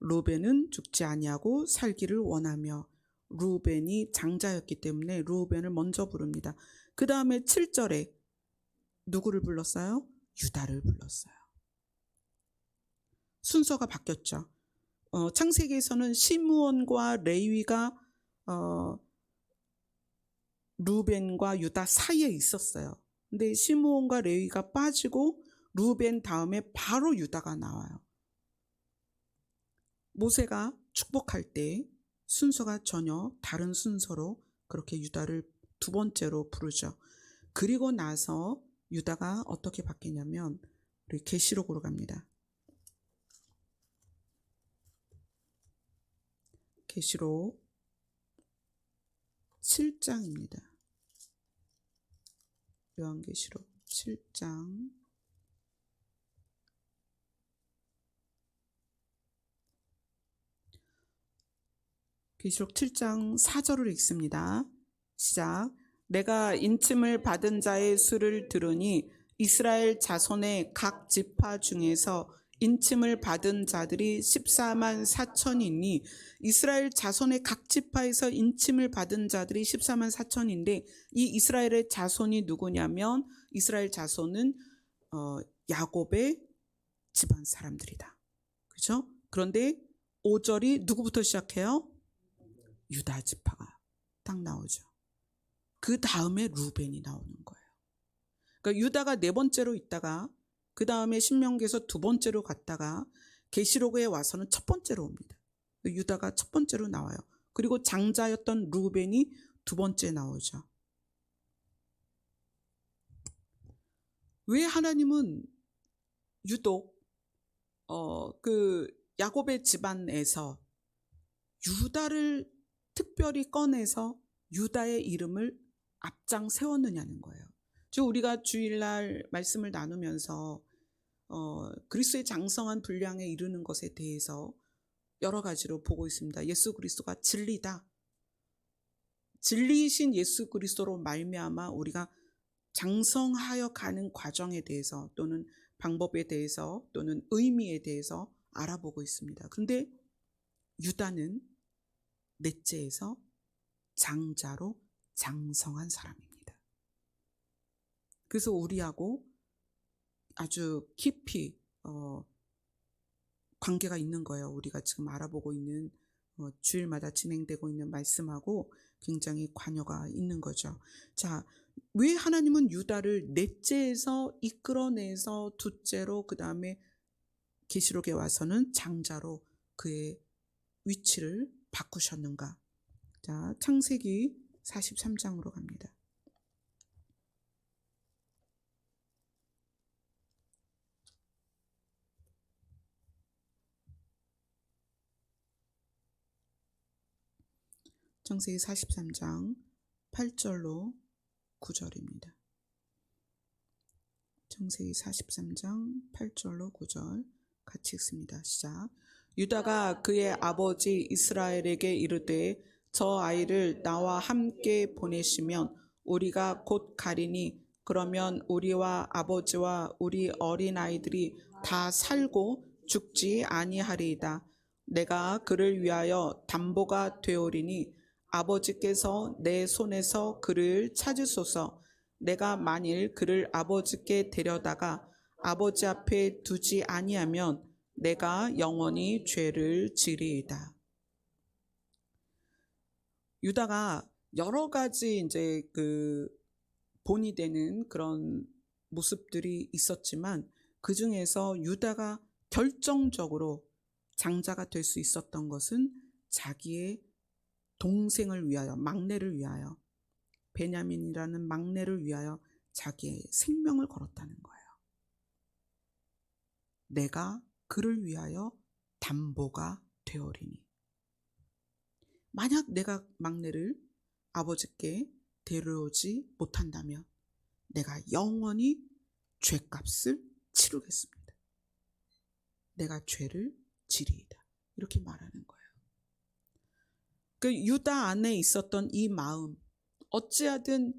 [SPEAKER 1] 루벤은 죽지 아니하고 살기를 원하며, 루벤이 장자였기 때문에 루벤을 먼저 부릅니다. 그 다음에 7절에 누구를 불렀어요? 유다를 불렀어요. 순서가 바뀌었죠. 창세기에서는 시므온과 레위가 루벤과 유다 사이에 있었어요. 근데 시므온과 레위가 빠지고 루벤 다음에 바로 유다가 나와요. 모세가 축복할 때 순서가 전혀 다른 순서로 그렇게 유다를 두 번째로 부르죠. 그리고 나서 유다가 어떻게 바뀌냐면 우리 계시록으로 갑니다. 계시록 7장입니다. 요한계시록 7장 계시록 7장 4절을 읽습니다. 시작. 내가 인침을 받은 자의 수를 들으니 이스라엘 자손의 각 지파 중에서 인침을 받은 자들이 14만 4천이니, 이스라엘 자손의 각 지파에서 인침을 받은 자들이 14만 4천인데 이 이스라엘의 자손이 누구냐면 이스라엘 자손은 야곱의 집안 사람들이다. 그렇죠? 그런데 5절이 누구부터 시작해요? 유다 지파가 딱 나오죠. 그 다음에 루벤이 나오는 거예요. 그러니까 유다가 네 번째로 있다가 그 다음에 신명기에서 두 번째로 갔다가 계시록에 와서는 첫 번째로 옵니다. 유다가 첫 번째로 나와요. 그리고 장자였던 루벤이 두 번째 나오죠. 왜 하나님은 유독 그 야곱의 집안에서 유다를 특별히 꺼내서 유다의 이름을 앞장 세웠느냐는 거예요. 즉 우리가 주일날 말씀을 나누면서 그리스도의 장성한 분량에 이르는 것에 대해서 여러 가지로 보고 있습니다. 예수 그리스도가 진리다. 진리이신 예수 그리스도로 말미암아 우리가 장성하여 가는 과정에 대해서 또는 방법에 대해서 또는 의미에 대해서 알아보고 있습니다. 그런데 유다는 넷째에서 장자로 장성한 사람입니다. 그래서 우리하고 아주 깊이 관계가 있는 거예요. 우리가 지금 알아보고 있는 주일마다 진행되고 있는 말씀하고 굉장히 관여가 있는 거죠. 자, 왜 하나님은 유다를 넷째에서 이끌어내서 둘째로 그 다음에 계시록에 와서는 장자로 그의 위치를 바꾸셨는가? 자, 창세기 43장으로 갑니다. 창세기 43장 8절로 9절입니다. 창세기 43장 8절로 9절 같이 읽습니다. 시작. 유다가 그의 아버지 이스라엘에게 이르되 저 아이를 나와 함께 보내시면 우리가 곧 가리니 그러면 우리와 아버지와 우리 어린아이들이 다 살고 죽지 아니하리이다. 내가 그를 위하여 담보가 되오리니 아버지께서 내 손에서 그를 찾으소서. 내가 만일 그를 아버지께 데려다가 아버지 앞에 두지 아니하면 내가 영원히 죄를 지리이다. 유다가 여러 가지 이제 그 본이 되는 그런 모습들이 있었지만 그 중에서 유다가 결정적으로 장자가 될 수 있었던 것은 자기의 동생을 위하여, 막내를 위하여, 베냐민이라는 막내를 위하여 자기의 생명을 걸었다는 거예요. 내가 그를 위하여 담보가 되어리니. 만약 내가 막내를 아버지께 데려오지 못한다면 내가 영원히 죄값을 치르겠습니다. 내가 죄를 지리이다. 이렇게 말하는 거예요. 그 유다 안에 있었던 이 마음, 어찌하든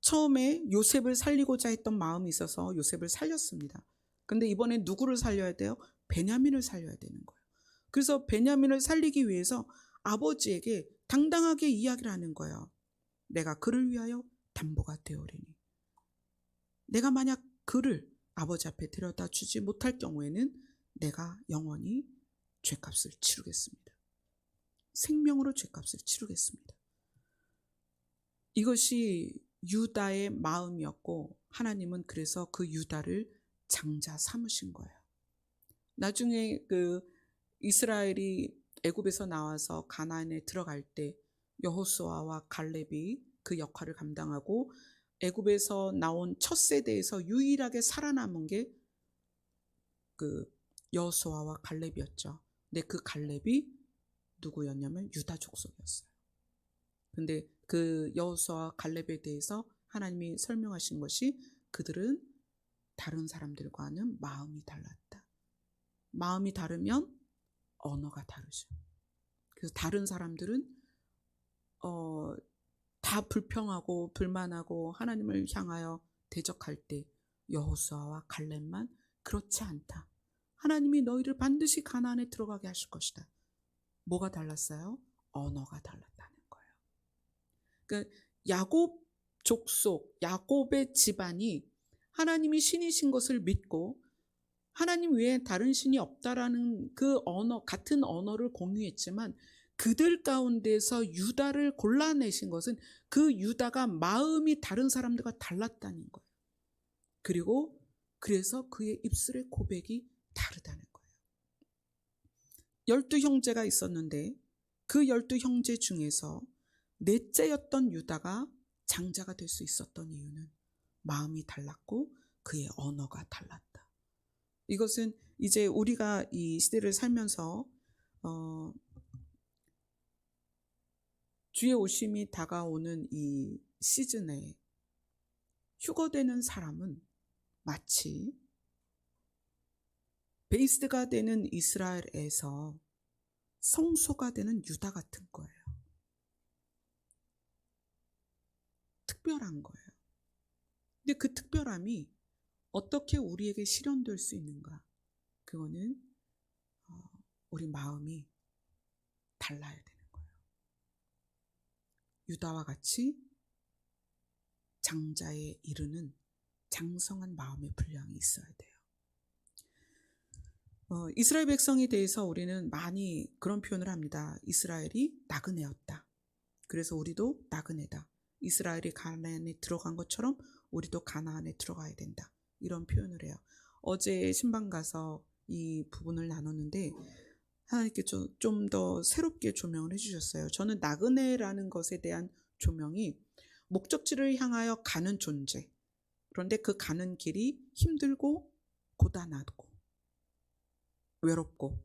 [SPEAKER 1] 처음에 요셉을 살리고자 했던 마음이 있어서 요셉을 살렸습니다. 근데 이번에 누구를 살려야 돼요? 베냐민을 살려야 되는 거예요. 그래서 베냐민을 살리기 위해서 아버지에게 당당하게 이야기를 하는 거예요. 내가 그를 위하여 담보가 되오리니. 내가 만약 그를 아버지 앞에 데려다 주지 못할 경우에는 내가 영원히 죄값을 치르겠습니다. 생명으로 죄값을 치르겠습니다. 이것이 유다의 마음이었고 하나님은 그래서 그 유다를 장자 삼으신 거예요. 나중에 그 이스라엘이 애굽에서 나와서 가나안에 들어갈 때 여호수아와 갈렙이 그 역할을 감당하고 애굽에서 나온 첫 세대에서 유일하게 살아남은 게 그 여호수아와 갈렙이었죠. 근데 그 갈렙이 누구였냐면 유다 족속이었어요. 근데 그 여호수아와 갈렙에 대해서 하나님이 설명하신 것이 그들은 다른 사람들과는 마음이 달랐다. 마음이 다르면 언어가 다르죠. 그래서 다른 사람들은 다 불평하고 불만하고 하나님을 향하여 대적할 때 여호수아와 갈렙만 그렇지 않다. 하나님이 너희를 반드시 가나안에 들어가게 하실 것이다. 뭐가 달랐어요? 언어가 달랐다는 거예요. 그러니까 야곱 족속, 야곱의 집안이 하나님이 신이신 것을 믿고 하나님 외에 다른 신이 없다라는 그 언어, 같은 언어를 공유했지만 그들 가운데서 유다를 골라내신 것은 그 유다가 마음이 다른 사람들과 달랐다는 거예요. 그리고 그래서 그의 입술의 고백이 다르다는 거예요. 12형제가 있었는데 그 12형제 중에서 넷째였던 유다가 장자가 될 수 있었던 이유는 마음이 달랐고 그의 언어가 달랐다. 이것은 이제 우리가 이 시대를 살면서 주의 오심이 다가오는 이 시즌에 휴거되는 사람은 마치 베이스가 되는 이스라엘에서 성소가 되는 유다 같은 거예요. 특별한 거예요. 근데 그 특별함이 어떻게 우리에게 실현될 수 있는가? 그거는 우리 마음이 달라야 되는 거예요. 유다와 같이 장자에 이르는 장성한 마음의 분량이 있어야 돼요. 이스라엘 백성에 대해서 우리는 많이 그런 표현을 합니다. 이스라엘이 나그네였다. 그래서 우리도 나그네다. 이스라엘이 가나안에 들어간 것처럼 우리도 가나안에 들어가야 된다. 이런 표현을 해요. 어제 신방 가서 이 부분을 나눴는데 하나님께 좀 더 새롭게 조명을 해주셨어요. 저는 나그네라는 것에 대한 조명이 목적지를 향하여 가는 존재. 그런데 그 가는 길이 힘들고 고단하고 외롭고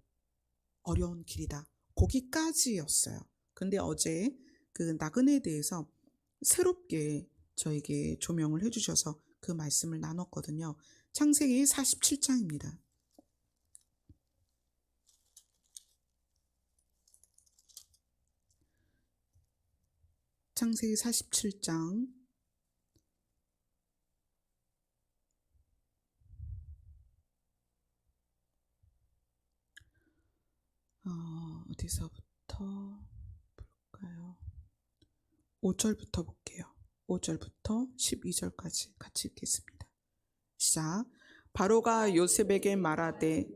[SPEAKER 1] 어려운 길이다. 거기까지였어요. 근데 어제 그 나그네에 대해서 새롭게 저에게 조명을 해주셔서 그 말씀을 나눴거든요. 창세기 47장입니다. 창세기 47장 어디서부터 볼까요? 5절부터 볼게요. 5절부터 12절까지 같이 읽겠습니다. 시작. 바로가 요셉에게 말하되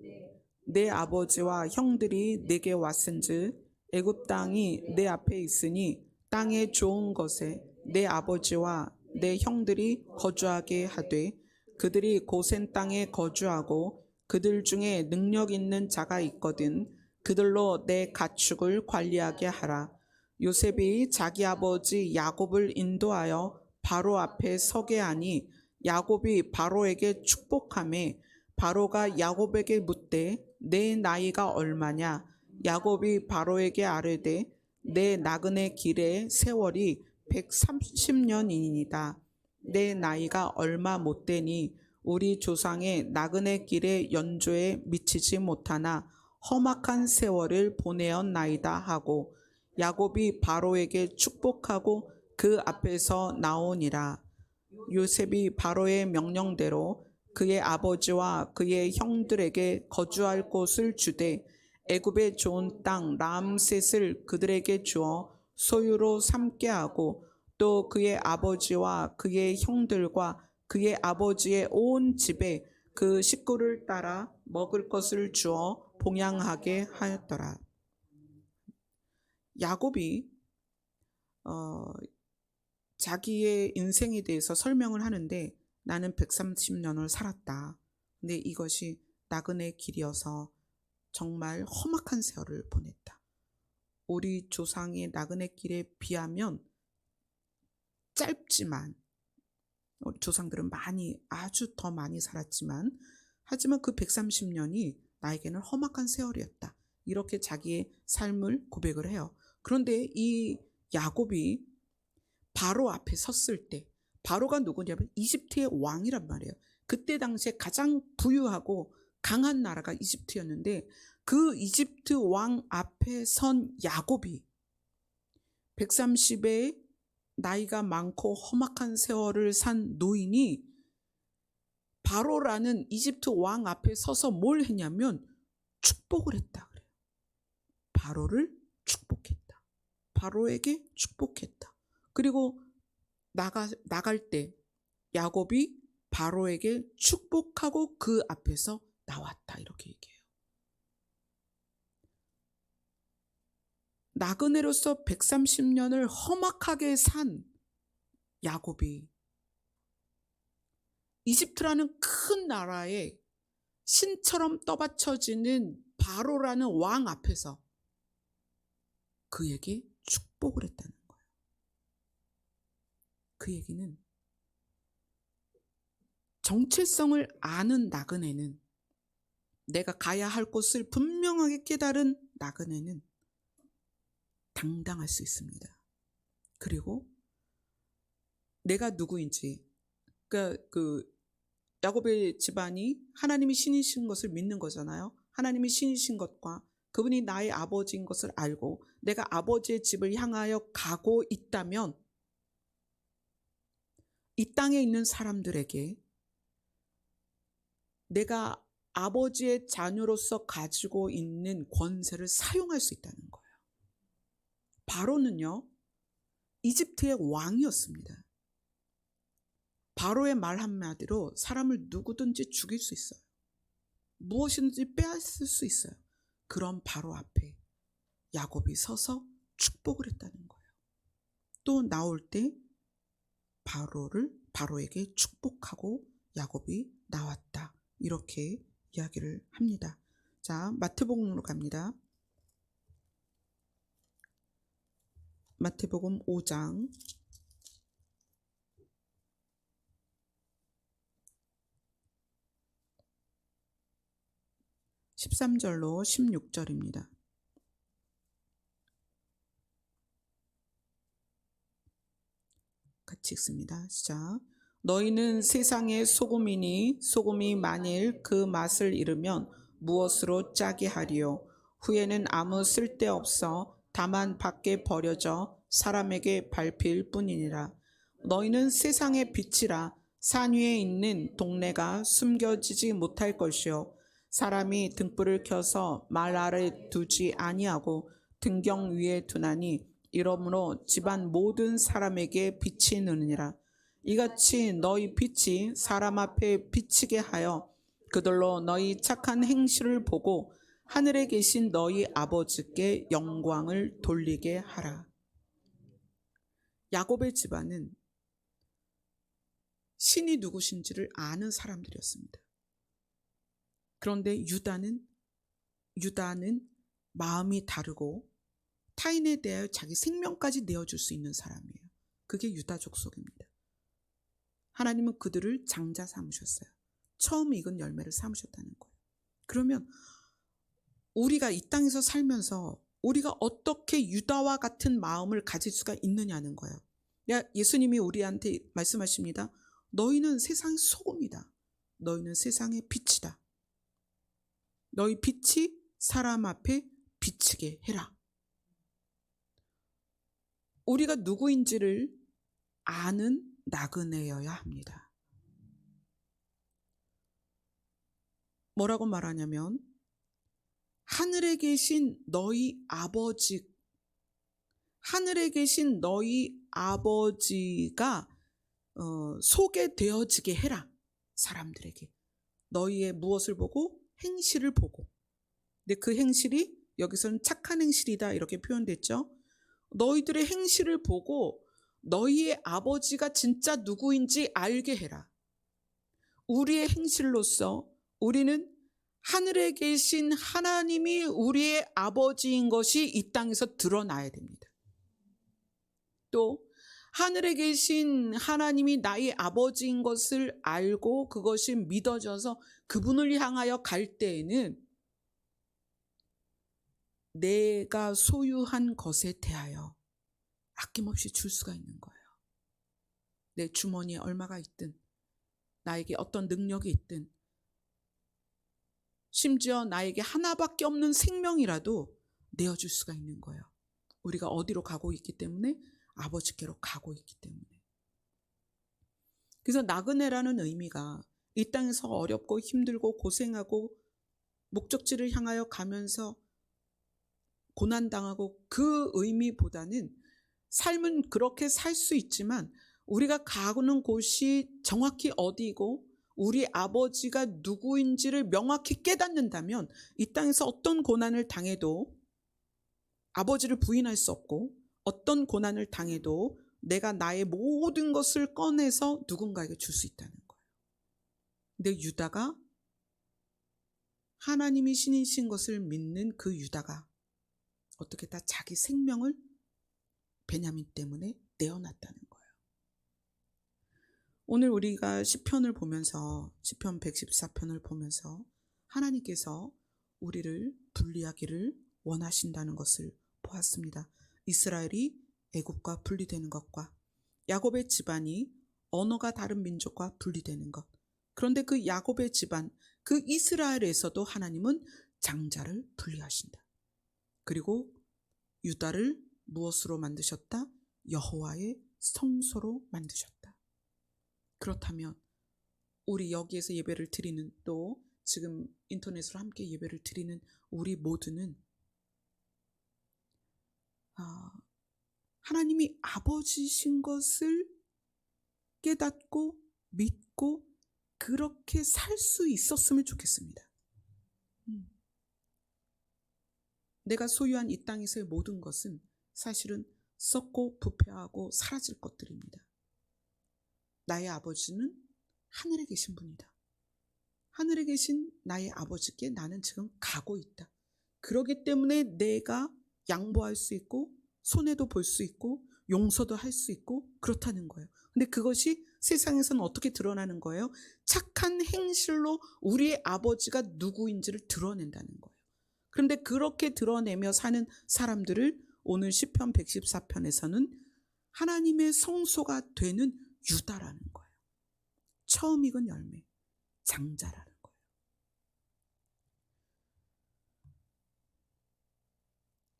[SPEAKER 1] 내 아버지와 형들이 내게 왔은즉 애굽 땅이 내 앞에 있으니 땅의 좋은 것에 내 아버지와 내 형들이 거주하게 하되 그들이 고센 땅에 거주하고 그들 중에 능력 있는 자가 있거든 그들로 내 가축을 관리하게 하라. 요셉이 자기 아버지 야곱을 인도하여 바로 앞에 서게 하니 야곱이 바로에게 축복하매 바로가 야곱에게 묻되 내 나이가 얼마냐? 야곱이 바로에게 아뢰되 내 나그네 길의 세월이 130년이니이다. 내 나이가 얼마 못 되니 우리 조상의 나그네 길의 연조에 미치지 못하나 험악한 세월을 보내었나이다 하고 야곱이 바로에게 축복하고 그 앞에서 나오니라. 요셉이 바로의 명령대로 그의 아버지와 그의 형들에게 거주할 곳을 주되 애굽의 좋은 땅 람셋을 그들에게 주어 소유로 삼게 하고 또 그의 아버지와 그의 형들과 그의 아버지의 온 집에 그 식구를 따라 먹을 것을 주어 봉양하게 하였더라. 야곱이 자기의 인생에 대해서 설명을 하는데 나는 130년을 살았다. 근데 이것이 나그네 길이어서 정말 험악한 세월을 보냈다. 우리 조상의 나그네 길에 비하면 짧지만 우리 조상들은 아주 더 많이 살았지만 하지만 그 130년이 나에게는 험악한 세월이었다. 이렇게 자기의 삶을 고백을 해요. 그런데 이 야곱이 바로 앞에 섰을 때 바로가 누구냐면 이집트의 왕이란 말이에요. 그때 당시에 가장 부유하고 강한 나라가 이집트였는데 그 이집트 왕 앞에 선 야곱이 130에 나이가 많고 험악한 세월을 산 노인이 바로라는 이집트 왕 앞에 서서 뭘 했냐면 축복을 했다 그래요. 바로를 축복했다. 바로에게 축복했다. 그리고 나갈 때 야곱이 바로에게 축복하고 그 앞에서 나왔다 이렇게 얘기해요. 나그네로서 130년을 험악하게 산 야곱이 이집트라는 큰 나라에 신처럼 떠받쳐지는 바로라는 왕 앞에서 그에게 축복을 했다는 거예요. 그 얘기는 정체성을 아는 나그네는 내가 가야 할 곳을 분명하게 깨달은 나그네는 당당할 수 있습니다. 그리고 내가 누구인지, 그러니까 야곱의 집안이 하나님이 신이신 것을 믿는 거잖아요. 하나님이 신이신 것과 그분이 나의 아버지인 것을 알고 내가 아버지의 집을 향하여 가고 있다면 이 땅에 있는 사람들에게 내가 아버지의 자녀로서 가지고 있는 권세를 사용할 수 있다는 거예요. 바로는요, 이집트의 왕이었습니다. 바로의 말 한마디로 사람을 누구든지 죽일 수 있어요. 무엇이든지 빼앗을 수 있어요. 그런 바로 앞에 야곱이 서서 축복을 했다는 거예요. 또 나올 때 바로에게 축복하고 야곱이 나왔다. 이렇게 이야기를 합니다. 자, 마태복음으로 갑니다. 마태복음 5장 13절로 16절입니다. 같이 읽습니다. 시작. 너희는 세상의 소금이니 소금이 만일 그 맛을 잃으면 무엇으로 짜게 하리요? 후에는 아무 쓸데없어 다만 밖에 버려져 사람에게 밟힐 뿐이니라. 너희는 세상의 빛이라. 산 위에 있는 동네가 숨겨지지 못할 것이요 사람이 등불을 켜서 말 아래 두지 아니하고 등경 위에 두나니 이러므로 집안 모든 사람에게 빛이 느니라. 이같이 너희 빛이 사람 앞에 비치게 하여 그들로 너희 착한 행실을 보고 하늘에 계신 너희 아버지께 영광을 돌리게 하라. 야곱의 집안은 신이 누구신지를 아는 사람들이었습니다. 그런데 유다는 마음이 다르고 타인에 대하여 자기 생명까지 내어줄 수 있는 사람이에요. 그게 유다 족속입니다. 하나님은 그들을 장자 삼으셨어요. 처음 익은 열매를 삼으셨다는 거예요. 그러면 우리가 이 땅에서 살면서 우리가 어떻게 유다와 같은 마음을 가질 수가 있느냐는 거예요. 예수님이 우리한테 말씀하십니다. 너희는 세상의 소금이다. 너희는 세상의 빛이다. 너희 빛이 사람 앞에 비치게 해라. 우리가 누구인지를 아는 나그네여야 합니다. 뭐라고 말하냐면 하늘에 계신 너희 아버지가 소개되어지게 해라. 사람들에게. 너희의 무엇을 보고? 행실을 보고. 근데 그 행실이 여기서는 착한 행실이다 이렇게 표현됐죠. 너희들의 행실을 보고 너희의 아버지가 진짜 누구인지 알게 해라. 우리의 행실로서 우리는 하늘에 계신 하나님이 우리의 아버지인 것이 이 땅에서 드러나야 됩니다. 또 하늘에 계신 하나님이 나의 아버지인 것을 알고 그것이 믿어져서 그분을 향하여 갈 때에는 내가 소유한 것에 대하여 아낌없이 줄 수가 있는 거예요. 내 주머니에 얼마가 있든 나에게 어떤 능력이 있든 심지어 나에게 하나밖에 없는 생명이라도 내어줄 수가 있는 거예요. 우리가 어디로 가고 있기 때문에? 아버지께로 가고 있기 때문에. 그래서 나그네라는 의미가 이 땅에서 어렵고 힘들고 고생하고 목적지를 향하여 가면서 고난당하고 그 의미보다는 삶은 그렇게 살 수 있지만 우리가 가는 곳이 정확히 어디고 우리 아버지가 누구인지를 명확히 깨닫는다면 이 땅에서 어떤 고난을 당해도 아버지를 부인할 수 없고 어떤 고난을 당해도 내가 나의 모든 것을 꺼내서 누군가에게 줄 수 있다는 거예요. 근데 유다가 하나님이 신이신 것을 믿는 그 유다가 어떻게 다 자기 생명을 베냐민 때문에 내어놨다는 거예요. 오늘 우리가 시편을 보면서 시편 114편을 보면서 하나님께서 우리를 분리하기를 원하신다는 것을 보았습니다. 이스라엘이 애굽과 분리되는 것과 야곱의 집안이 언어가 다른 민족과 분리되는 것. 그런데 그 야곱의 집안, 그 이스라엘에서도 하나님은 장자를 분리하신다. 그리고 유다를 무엇으로 만드셨다? 여호와의 성소로 만드셨다. 그렇다면 우리 여기에서 예배를 드리는, 또 지금 인터넷으로 함께 예배를 드리는 우리 모두는 하나님이 아버지신 것을 깨닫고 믿고 그렇게 살 수 있었으면 좋겠습니다. 내가 소유한 이 땅에서의 모든 것은 사실은 썩고 부패하고 사라질 것들입니다. 나의 아버지는 하늘에 계신 분이다. 하늘에 계신 나의 아버지께 나는 지금 가고 있다. 그렇기 때문에 내가 양보할 수 있고 손해도 볼 수 있고 용서도 할 수 있고 그렇다는 거예요. 근데 그것이 세상에서는 어떻게 드러나는 거예요? 착한 행실로 우리의 아버지가 누구인지를 드러낸다는 거예요. 그런데 그렇게 드러내며 사는 사람들을 오늘 시편 114편에서는 하나님의 성소가 되는 유다라는 거예요. 처음 익은 열매, 장자라는 거예요.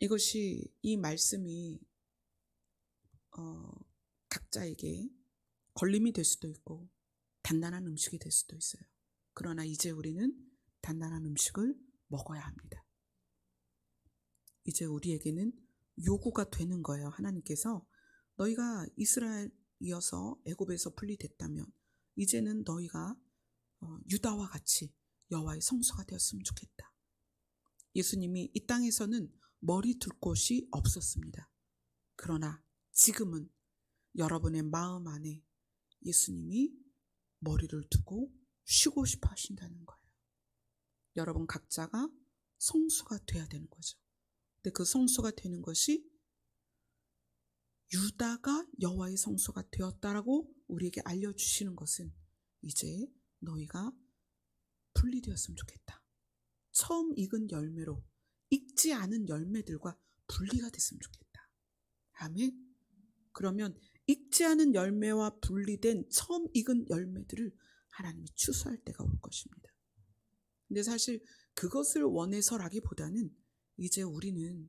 [SPEAKER 1] 이것이, 이 말씀이 각자에게 걸림이 될 수도 있고 단단한 음식이 될 수도 있어요. 그러나 이제 우리는 단단한 음식을 먹어야 합니다. 이제 우리에게는 요구가 되는 거예요. 하나님께서 너희가 이스라엘이어서 애굽에서 분리됐다면 이제는 너희가 유다와 같이 여호와의 성소가 되었으면 좋겠다. 예수님이 이 땅에서는 머리 둘 곳이 없었습니다. 그러나 지금은 여러분의 마음 안에 예수님이 머리를 두고 쉬고 싶어 하신다는 거예요. 여러분 각자가 성소가 돼야 되는 거죠. 근데 그 성소가 되는 것이 유다가 여호와의 성소가 되었다라고 우리에게 알려주시는 것은 이제 너희가 분리되었으면 좋겠다. 처음 익은 열매로 익지 않은 열매들과 분리가 됐으면 좋겠다. 아멘. 그러면 익지 않은 열매와 분리된 처음 익은 열매들을 하나님이 추수할 때가 올 것입니다. 근데 사실 그것을 원해서라기보다는 이제 우리는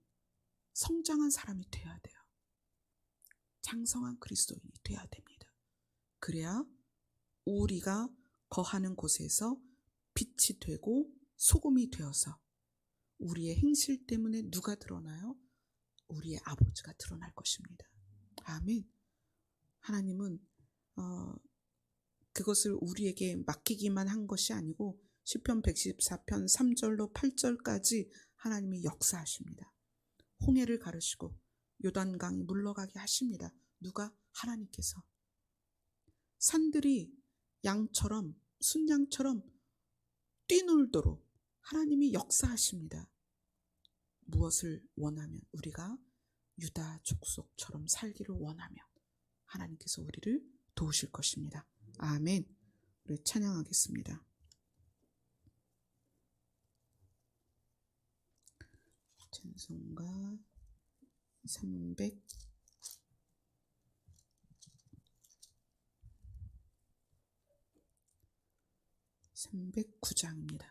[SPEAKER 1] 성장한 사람이 돼야 돼요. 장성한 그리스도인이 돼야 됩니다. 그래야 우리가 거하는 곳에서 빛이 되고 소금이 되어서 우리의 행실 때문에 누가 드러나요? 우리의 아버지가 드러날 것입니다. 아멘. 하나님은 그것을 우리에게 맡기기만 한 것이 아니고 시편 114편 3절로 8절까지 하나님이 역사하십니다. 홍해를 가르시고 요단강이 물러가게 하십니다. 누가? 하나님께서. 산들이 양처럼, 순양처럼 뛰놀도록 하나님이 역사하십니다. 무엇을 원하면, 우리가 유다 족속처럼 살기를 원하면 하나님께서 우리를 도우실 것입니다. 아멘. 우리 찬양하겠습니다. 찬송가 309장입니다.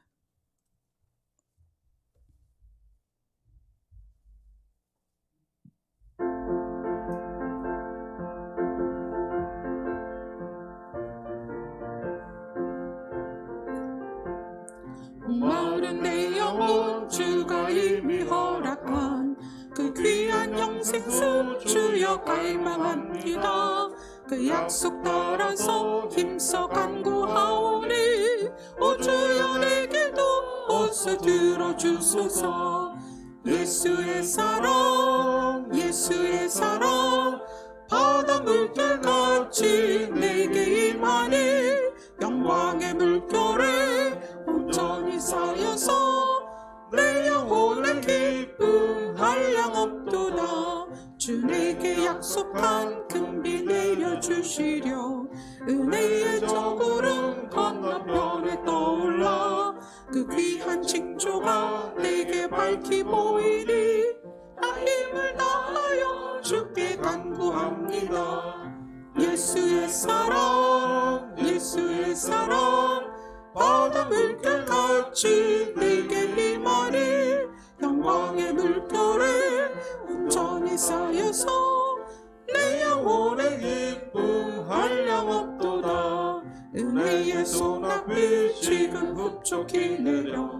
[SPEAKER 2] 목마른 내 영혼 주가 이미 허락한 그 귀한 영생수 주여 갈망합니다. 그 약속 따라서 힘써 간구하오니 오 주여 내게도 어서 들어주소서. 예수의 사랑 예수의 사랑 바다 물결같이 내게 임하니 영광의 물결에 온전히 쌓여서 내 영혼의 기쁨 한량없도다. 주 내게 약속한 금비 내려주시려 은혜의 저구름 건너편에 떠올라 그 귀한 징조가 내게 밝히 보이니 나 힘을 다하여 주께 간구합니다. 예수의 사랑 예수의 사랑 바다 물결같이 내게 임하니 영광의 물결에 온전히 쌓여서 내 영혼의 기쁨 한량없도다. 은혜의 소낙비 지금 흡족히 내려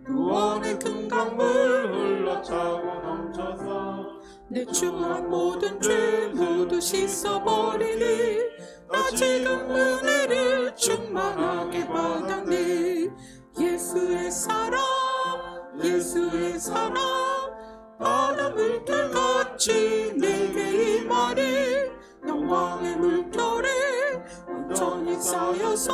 [SPEAKER 2] 구원의 금강물 흘러차고 넘쳐서 내 추한 모든 죄 모두 씻어버리니 나 지금 은혜를 충만하게 받았네. 예수의 사랑 예수의 사랑 바다 물결같이 내게 임하니 영광의 물결에 온전히 쌓여서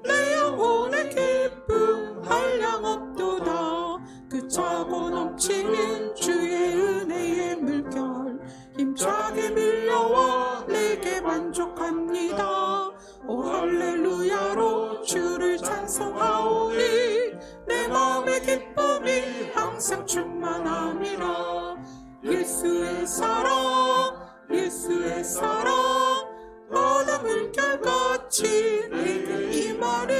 [SPEAKER 2] 내 영혼의 기쁨 한량없도다. 그 차고 넘치는 주의 은혜의 물결 힘차게 밀려와 내게 만족합니다. 오 할렐루야로 주를 찬송하오니 내 마음의 기쁨이 항상 충만함이라. 예수의 사랑 예수의 사랑 바다 물결같이 내게 임하니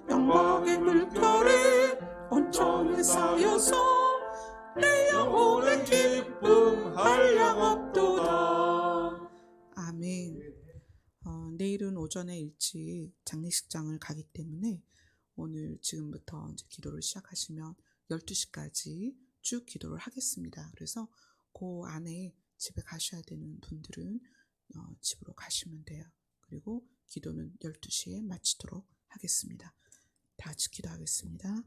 [SPEAKER 2] 영광의 물결에 온전히 쌓여서 내 영혼의 기쁨 한량없도다.
[SPEAKER 1] 아멘. 내일은 오전에 일찍 장례식장을 가기 때문에 오늘 지금부터 이제 기도를 시작하시면 12시까지 쭉 기도를 하겠습니다. 그래서 그 안에 집에 가셔야 되는 분들은 집으로 가시면 돼요. 그리고 기도는 12시에 마치도록 하겠습니다. 다 같이 기도하겠습니다.